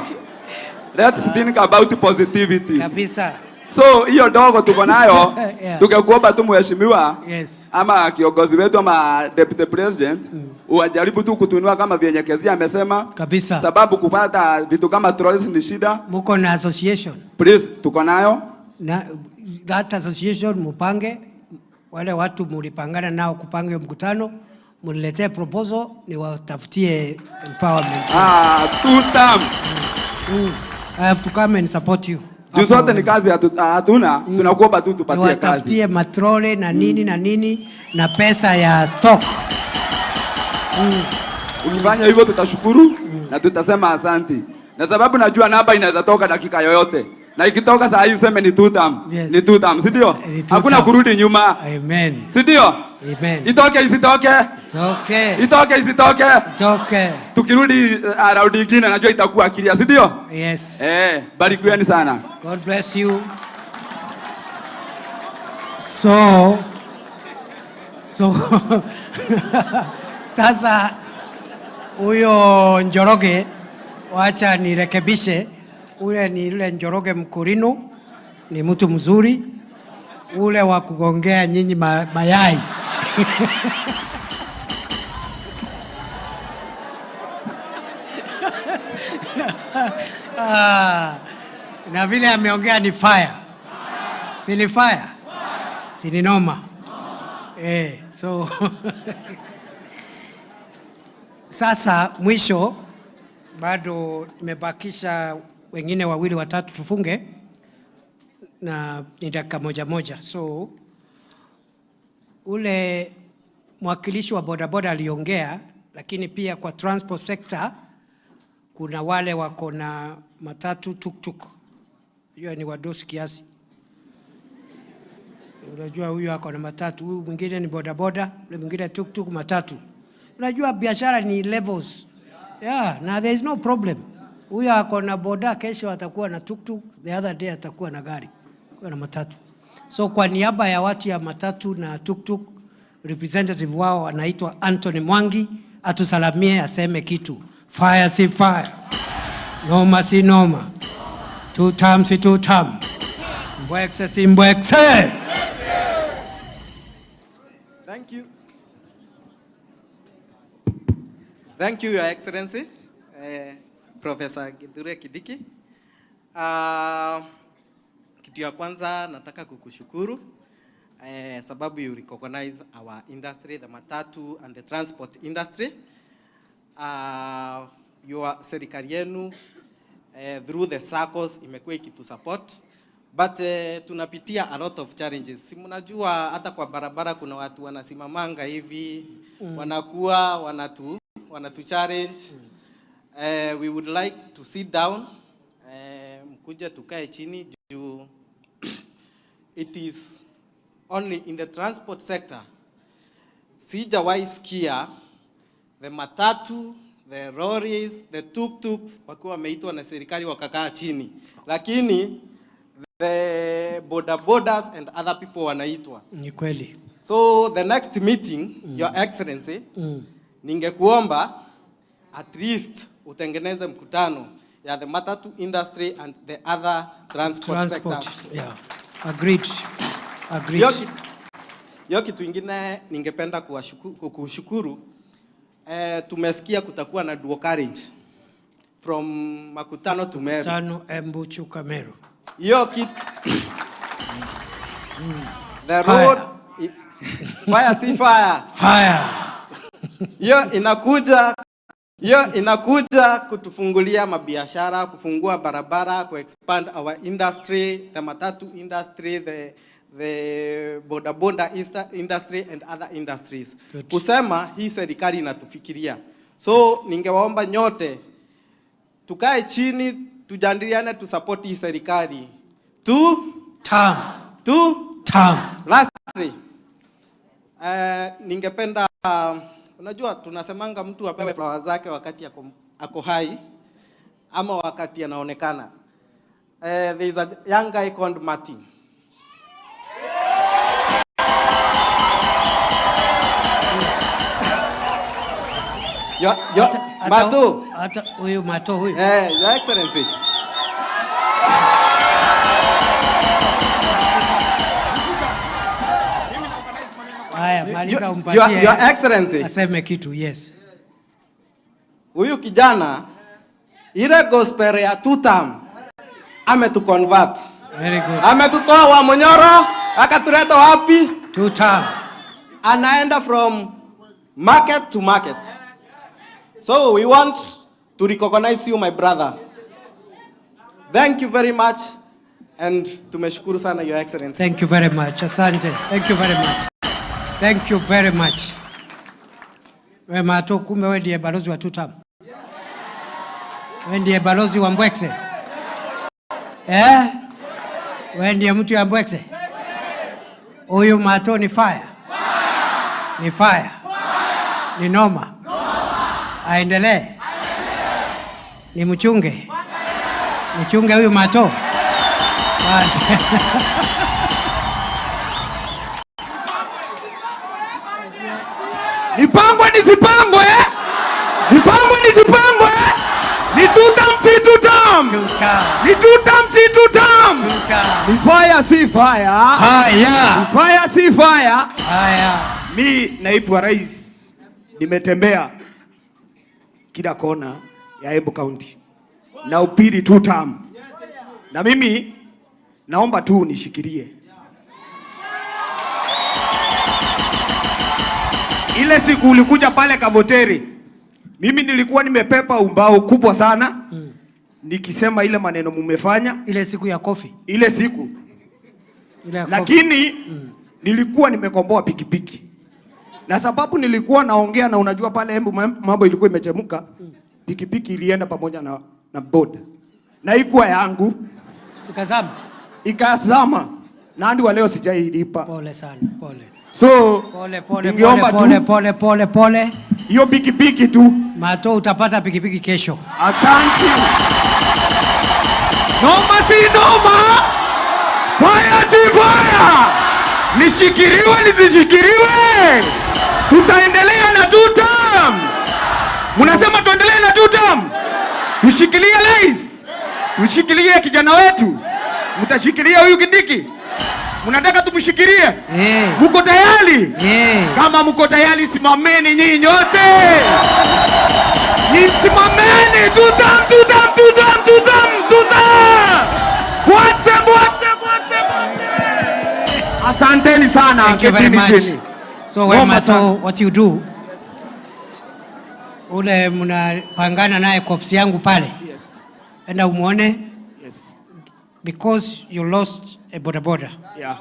Let's think about positivity. Kabisa. So hiyo dogo tuko nayo, yeah. Tukekuomba tu mheshimiwa, yes. Ama kiongozi wetu ama deputy president, uwajaribu tu kutuinua kama vyenye Kezia amesema. Kabisa. Sababu kupata vitu kama trolleys ni shida. Muko na association? Please, tuko nayo. Na that association mupange, wale watu mulipangana nao kupanga mkutano, muniletee proposal ni watafutie empowerment. 2 term. I have to come and support you. Tusote ni kazi hatuna, tunakuomba tu tupatie kazi. Watafutie matrole na nini na pesa ya stock. Ukifanya hivyo tutashukuru na tutasema asanti. Na sababu najua namba inaweza toka dakika yoyote. Na ikitoka saa hii sema ni 2 term. Yes. Ni 2 term, si ndio? Hakuna kurudi nyuma. Amen. Si ndio? Amen. Itoke isitoke. Itoke isitoke. Tukirudi round nyingine najua itakuwa clear, si ndio? Yes. Barikiweni sana. God bless you. So sasa huyo Njoroge, wacha nirekebishe, ule ni yule Njoroge Mkurino, ni mtu mzuri, ule wa kugongea nyinyi mayai. Na vile ameongea ni fire. Si ni fire? Si ni noma? So sasa mwisho bado nimebakisha wengine wawili watatu tufunge na ni dakika moja. So ule mwakilishi wa bodaboda aliongea, lakini pia kwa transport sector kuna wale wako na matatu tuktuk. Hiyo ni wadosi kiasi. Unajua huyu ako na matatu, huyu mwingine ni bodaboda, yule mwingine tuktuk, matatu. Unajua biashara ni levels. Yeah, na there is no problem. Huyu ako na boda, kesho atakuwa na tuktuk, the other day atakuwa na gari, kwa na matatu. So kwa niaba ya watu ya matatu na tuktuk, representative wao anaitwa Anthony Mwangi, atusalamie aseme kitu. Fire si fire. Noma si noma. 2 term si 2 term. Mbwekse si mbwekse. Thank you, Your Excellency. Professor Kindiki. Kitu ya kwanza nataka kukushukuru sababu you recognize our industry, the matatu and the transport industry. Your serikali yenu through the circles imekuwa ikitusupport, but tunapitia a lot of challenges. Si mnajua hata kwa barabara kuna watu wanasimamanga hivi, wanakuwa wanatu challenge. We would like to sit down, mkuja tukae chini juu it is only in the transport sector. Sijawahi sikia the matatu, the lorries, the tuk-tuks wakiwa wameitwa na serikali wakakaa chini. Lakini the bodabodas and other people wanaitwa. Ni kweli. So the next meeting, Your Excellency, ningekuomba at least utengeneze mkutano ya the matatu industry and the other transport sectors. Yeah. Agreed. Yo kitu ingine ningependa kushukuru, tumesikia kutakuwa na dual carriage from Makutano to Meru. Makutano, Embu, Chuka, Meru. Yo kitu the road fire si fire. Fire. Yo inakuja kutufungulia mabiashara, kufungua barabara, expand our industry, the matatu industry, the bodaboda industry and other industries. Good. Kusema hii serikali inatufikiria. So ningewaomba nyote tukae chini, tujadiliane, tu support hii serikali. Lastly, ningependa unajua tunasemanga mtu apewe flowers zake wakati ako hai ama wakati anaonekana. There is a young guy called Martin. Mato. Huyu Mato huyu. Your Excellency. Haya, maliza umpatie. Your Excellency. Aseme kitu, yes. Huyu kijana ile gospel ya tutam ametuconvert. Very good. Ametutoa wa Monyoro akatuleta wapi? Tutam. Anaenda from market to market. So we want to recognize you, my brother. Thank you very much, and tumeshukuru sana, Your Excellency. Thank you very much. Asante. Thank you very much. Thank you very much. We Mato, kumbe wewe ndiye balozi wa tutam. Wewe ndiye balozi wa Mbwekse. Wewe ndiye mtu ya Mbwekse. Huyu Mato ni fire. Ni fire. Ni noma. Aendelee. Ni mchunge. Mchunge huyu Mato. Basi. Nipangwe nisipangwe? Nipangwe nisipangwe? Ni tutam si tutam? Ni tutam si tutam? Ni fire si fire? Haya. Ni fire si fire? Haya. Mi naibu wa rais nimetembea kila kona ya Embu County na upiri tutam. Na mimi naomba tu nishikilie. Ile siku ulikuja pale Kavoteri, mimi nilikuwa nimepepa umbao kubwa sana. Nikisema ile maneno mumefanya. Ile siku ya kofi. Ile siku. Lakini nilikuwa nimekomboa pikipiki. Na sababu nilikuwa naongea na unajua pale Embu mambo ilikuwa imechemuka. Pikipiki ilienda pamoja na boda. Na haikuwa yangu. Ikazama. Ikazama. Na hadi wa leo sijailipa. Pole sana, pole. So, pole. Hiyo pikipiki tu. Mato, utapata pikipiki kesho. Asante. Noma si noma. Fire si fire. Nishikiriwe nisishikiriwe. Tutaendelea na tutam. Munasema tuendelee na tutam. Tushikilie rais. Tushikilie kijana wetu. Mtashikilia huyu Kindiki. Munataka tumshikilie? Muko tayari? Kama muko tayari simameni nyinyi nyote. Simameni tutam. Mwate. Asanteni sana. Thank you very Ketini much. chini. So Wema, so what you do? Yes. Ule mnapangana naye kwa ofisi yangu pale. Yes. Enda umuone. Yes. Because you lost a bodaboda. Yeah.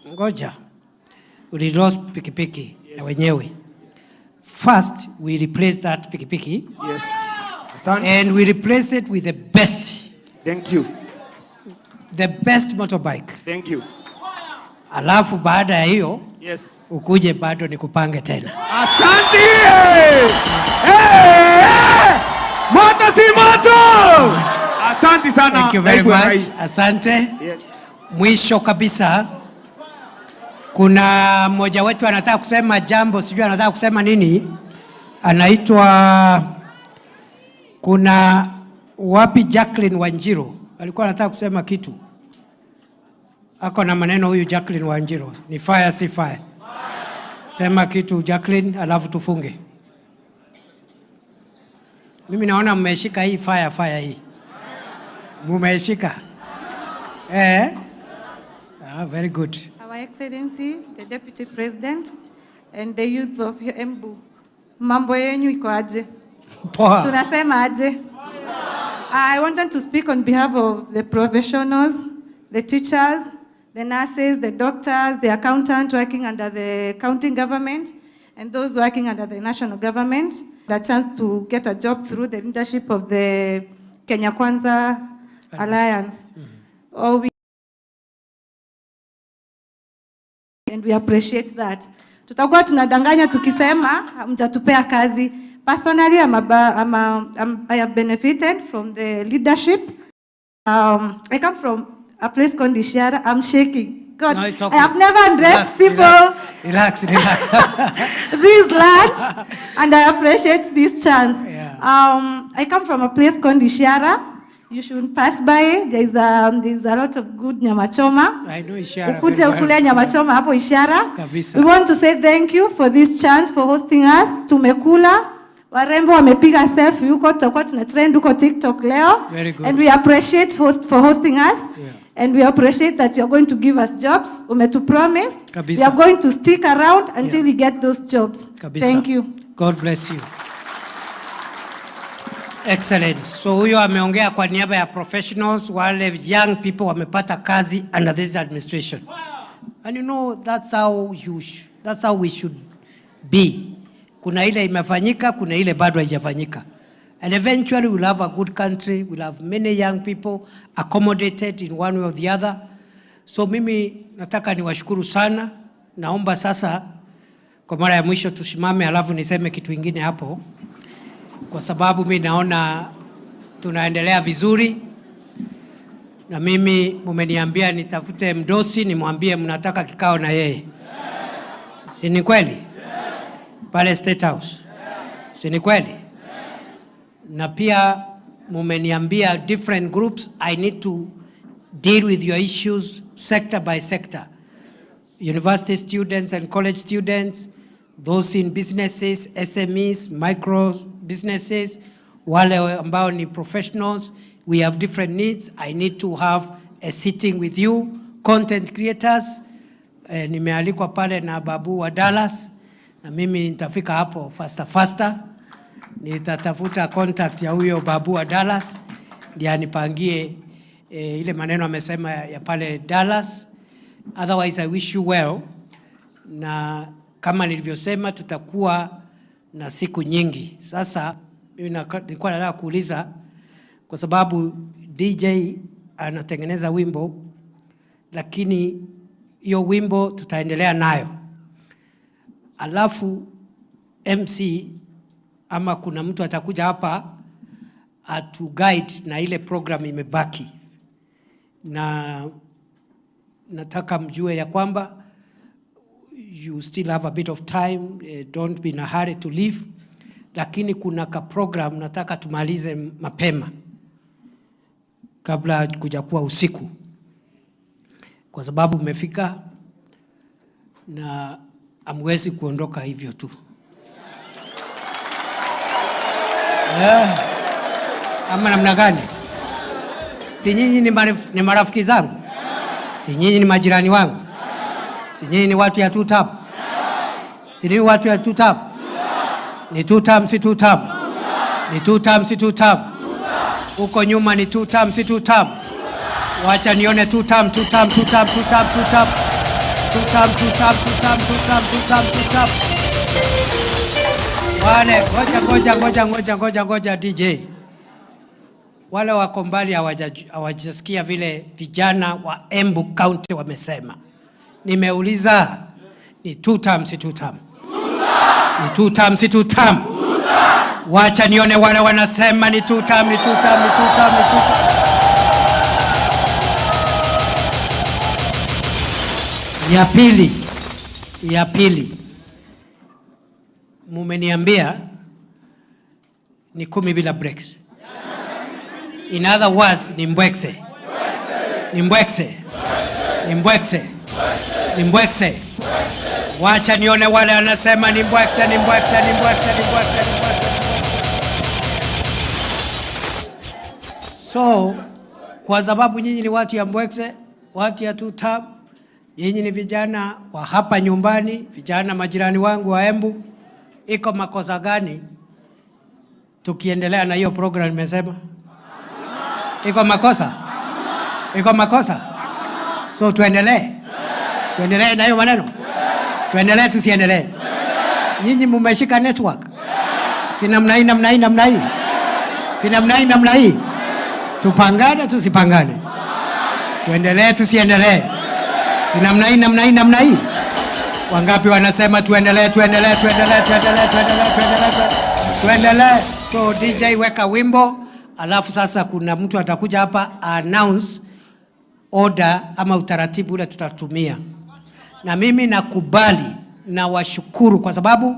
Ngoja. We lost pikipiki na wenyewe. First, we replace that pikipiki. Yes. And we replace it with the best. Thank you. The best motorbike. Thank you. Alafu baada ya hiyo, yes, ukuje bado nikupange tena. Asante! Moto si moto! Asante sana. Thank you very much. Asante. Yes. Mwisho kabisa, kuna mmoja wetu anataka kusema jambo, sijui anataka kusema nini. Anaitwa, kuna wapi Jacqueline Wanjiro. Alikuwa anataka kusema kitu. Ako na maneno huyu Jacqueline Wanjiro. Ni fire si fire. Sema kitu Jacqueline, alafu tufunge. Mimi naona mmeshika hii fire hii. Mmeshika. Very good. Our Excellency, the Deputy President, and the youth of Embu. Mambo yenyu iko aje? Poa. Tunasema aje? I wanted to speak on behalf of the professionals, the teachers, the nurses, the doctors, the accountant working under the county government, and those working under the national government. The chance to get a job through the leadership of the Kenya Kwanza Alliance. And we appreciate that. Tutakuwa tunadanganya tukisema mtatupea kazi. Personally, I have benefited from the leadership. I come from a place called Ishara. I'm shaking. God, no, okay. I have never addressed people relax. this large, and I appreciate this chance. Yeah. I come from a place called Ishara. You should pass by. There's a lot of good nyama choma. I know Ishara. Ukuje ukule nyama choma hapo Ishara. Kabisa. We want to say thank you for this chance, for hosting us. Tumekula. Warembo wamepiga selfie huko, tutakuwa tuna trend huko TikTok leo. Very good. And we appreciate for hosting us. Yeah. And we appreciate that you're going to give us jobs. Umetu promise. Kabisa. We are going to stick around until we get those jobs. Kabisa. Thank you. God bless you. Excellent. So huyo ameongea kwa niaba ya professionals, wale young people wamepata kazi under this administration. And you know, that's how we should be. Kuna ile imefanyika, kuna ile bado haijafanyika. And eventually we'll have a good country, we'll have many young people accommodated in one way or the other. So mimi nataka niwashukuru sana. Naomba sasa kwa mara ya mwisho tusimame, alafu niseme kitu kingine hapo. Kwa sababu mimi naona tunaendelea vizuri. Na mimi mumeniambia nitafute mdosi nimwambie mnataka kikao na yeye. Si ni kweli? Pale State House. Si ni kweli? Na pia mumeniambia different groups, I need to deal with your issues sector by sector. University students and college students, those in businesses, SMEs, micro businesses, wale ambao ni professionals, we have different needs. I need to have a sitting with you, content creators. Nimealikwa pale na Babu wa Dallas, na mimi nitafika hapo faster. Nitatafuta contact ya huyo Babu wa Dallas, ndiye anipangie ile maneno amesema ya pale Dallas. Otherwise, I wish you well. Na kama nilivyosema tutakuwa na siku nyingi. Sasa mimi nilikuwa nataka kuuliza, kwa sababu DJ anatengeneza wimbo, lakini hiyo wimbo tutaendelea nayo. Alafu MC ama kuna mtu atakuja hapa atu guide na ile program imebaki. Na nataka mjue ya kwamba you still have a bit of time, don't be in a hurry to leave. Lakini kuna ka program nataka tumalize mapema kabla kuja kuwa usiku, kwa sababu mmefika na amwezi kuondoka hivyo tu. Ama namna gani? Si nyinyi ni marafiki zangu? Si nyinyi ni majirani wangu? Si nyinyi ni watu ya two-term? Si ni watu ya two-term? Ni two-term si two-term? Ni two-term si two-term? Huko nyuma ni two-term si two-term? Wacha nione two-term, two-term, two-term, two-term, two-term. Two-term, two-term, two-term, two-term, two-term, two-term. Wale, ngoja DJ. Wale wako mbali hawajasikia vile vijana wa Embu County wamesema. Nimeuliza ni two-term si two-term? Ni two-term si two-term? Wacha nione wale wanasema ni two-term, ni two-term, ni two-term, ni two-term. Ya pili. Mumeniambia ni 10 bila breaks. In other words, ni mbwekse. Ni mbwekse. Ni mbwekse. Ni mbwekse. Wacha nione wale wanasema ni mbwekse, ni mbwekse, ni mbwekse, ni mbwekse, ni mbwekse. So, kwa sababu nyinyi ni watu ya mbwekse, watu ya two-term, nyinyi ni vijana wa hapa nyumbani, vijana majirani wangu wa Embu, iko makosa gani tukiendelea na hiyo program nimesema? Iko makosa? Iko makosa? So tuendelee? Tuendelee na hiyo maneno? Tuendelee tusiendelee? Nyinyi mumeshika network? Si namna hii, namna hii, namna hii? Si namna hii, namna hii? Tupangane tusipangane? Tuendelee tusiendelee? Si namna hii, namna hii, namna hii? Wangapi wanasema tuendelee, tuendelee, tuendelee, tuendelee, tuendelee, tuendelee, tuendelee? So DJ weka wimbo, alafu sasa kuna mtu atakuja hapa announce order ama utaratibu ule tutatumia. Na mimi nakubali na washukuru kwa sababu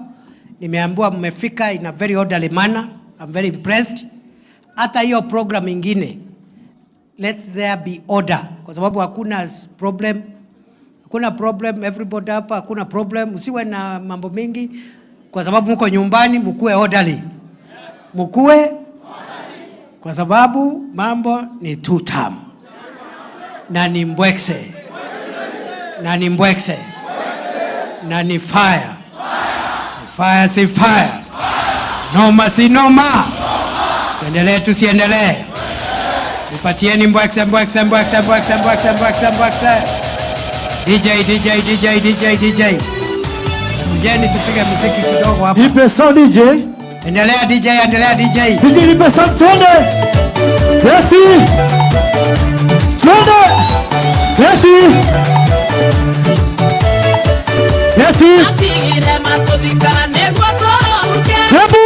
nimeambiwa mmefika in a very orderly manner. I'm very impressed. Hata hiyo program ingine, let there be order, kwa sababu hakuna problem. Hakuna problem, everybody hapa hakuna problem. Usiwe na mambo mengi kwa sababu mko nyumbani, mkuwe orderly. Mkuwe orderly. Kwa sababu mambo ni two-term. Na ni mbwekse. Na ni mbwekse. Na ni fire. Fire si fire. Noma si noma. Tuendelee tusiendelee? Nipatieni mbwekse, mbwekse, mbwekse, mbwekse, mbwekse, mbwekse, mbwekse. DJ. Mjeni tupige muziki kidogo hapa. Nipe sound DJ. Endelea DJ, endelea DJ. Sisi nipe sound tuende. Yeti. Tuende. Yeti. Yeti. Embu.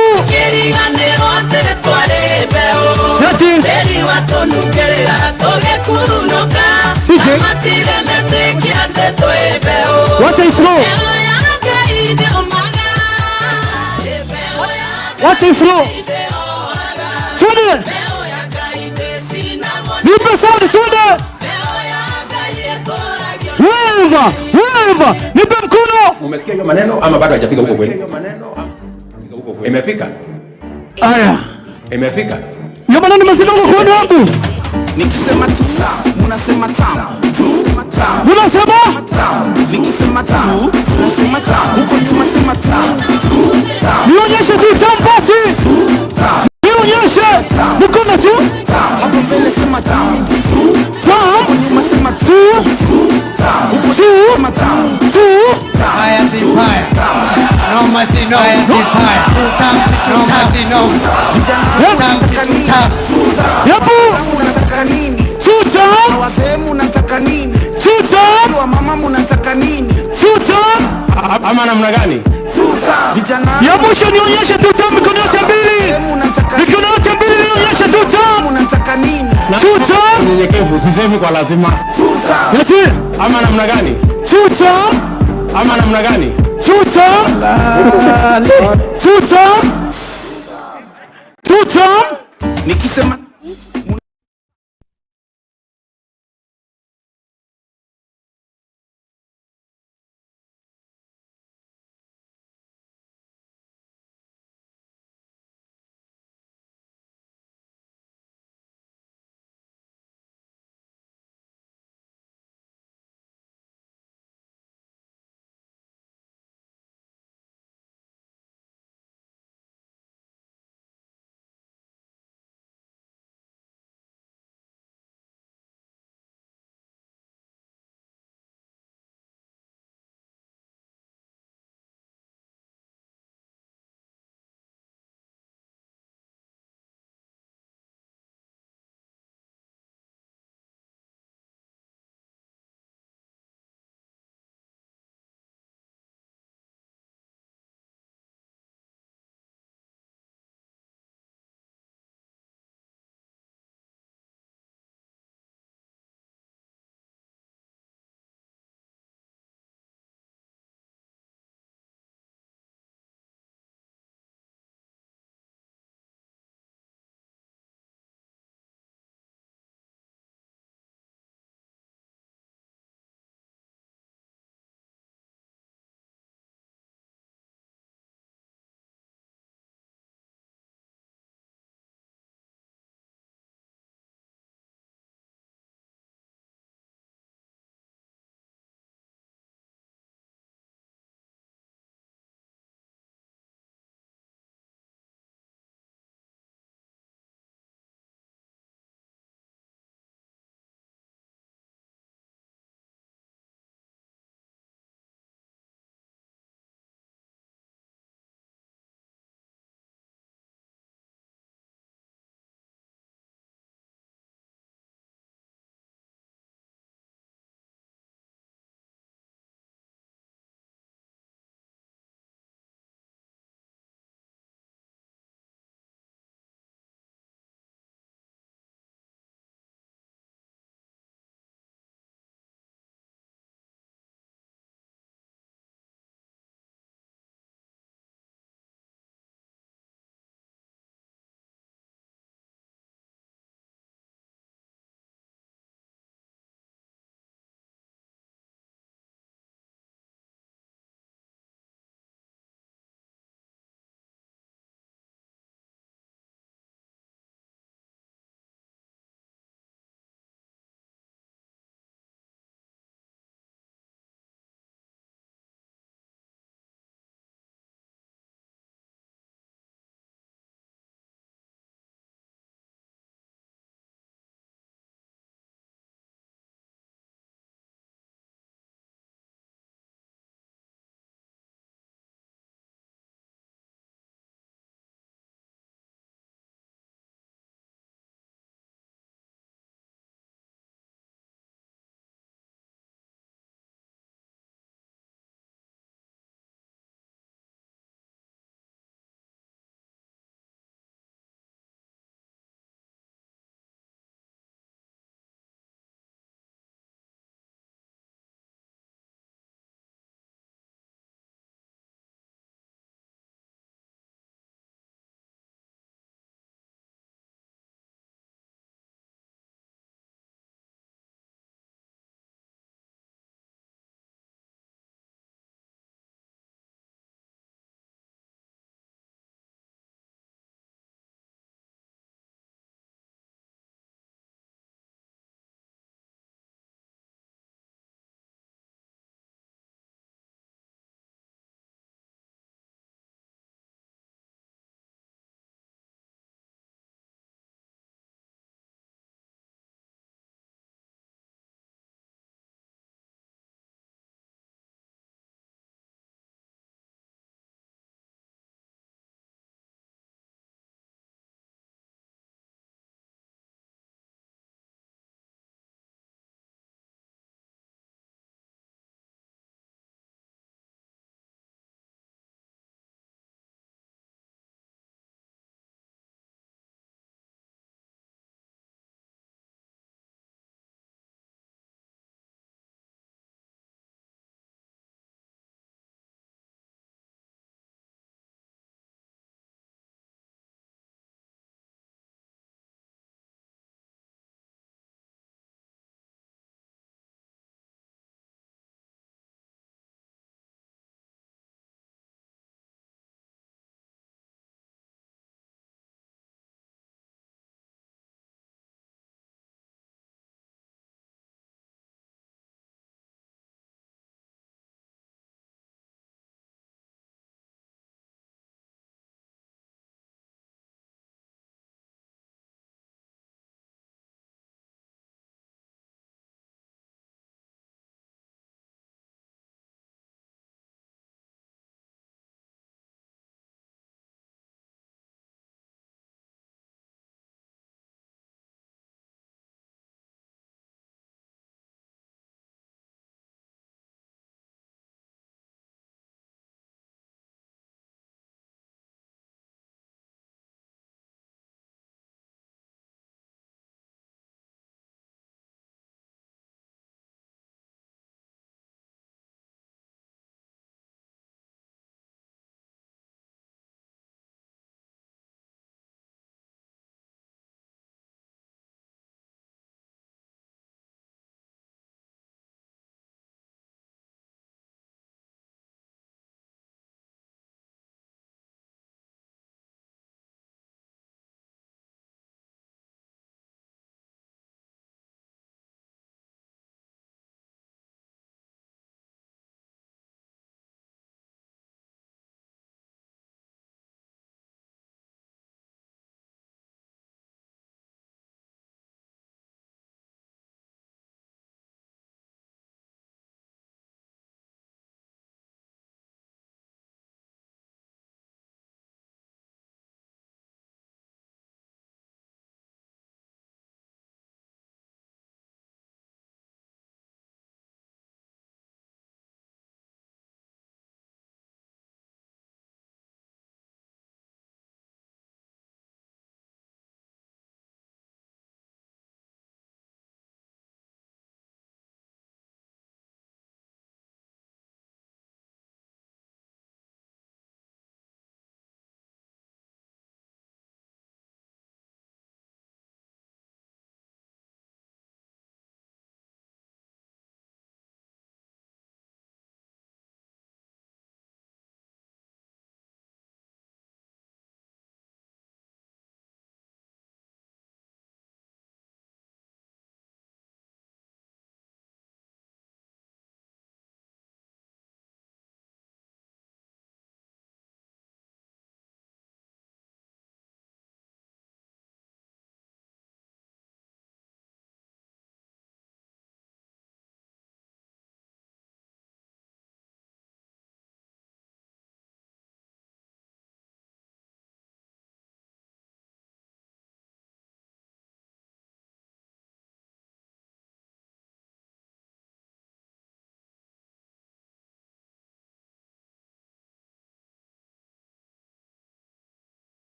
Yeti. Watch it flow. Watch it flow. Tuende. Nipe sound tuende. Weva. Nipe mkono. Umesikia hiyo maneno ama bado hajafika huko kweli? Imefika? Aya. Imefika? Hiyo maneno imefika huko kwenu hapo. Nikisema tuta, munasema tamu. Munasema? Nikisema tamu, munasema tamu. Huko tunasema tamu. Nionyeshe tu tamu basi. Nionyeshe. Mkono tu. Hapo mbele sema tamu. Tamu. Nyuma sema tu. Huko sema tamu. Fire si fire. Noma si noma. Fire si fire. Two-term si noma si noma. Two-term si two-term. Yapu. Unataka nini? Two-term. Na wazee munataka nini? Two-term. Wa mama munataka nini? Two-term. Ama namna gani? Vijana. Ya mwisho nionyeshe two-term mikono yote mbili. Mikono yote mbili nionyeshe two-term. Munataka nini? Two-term. Unyenyekevu, sisemi kwa lazima. Yeti. Ama namna gani? Two-term. Ama namna gani? Two-term. Two-term. Two-term. Nikisema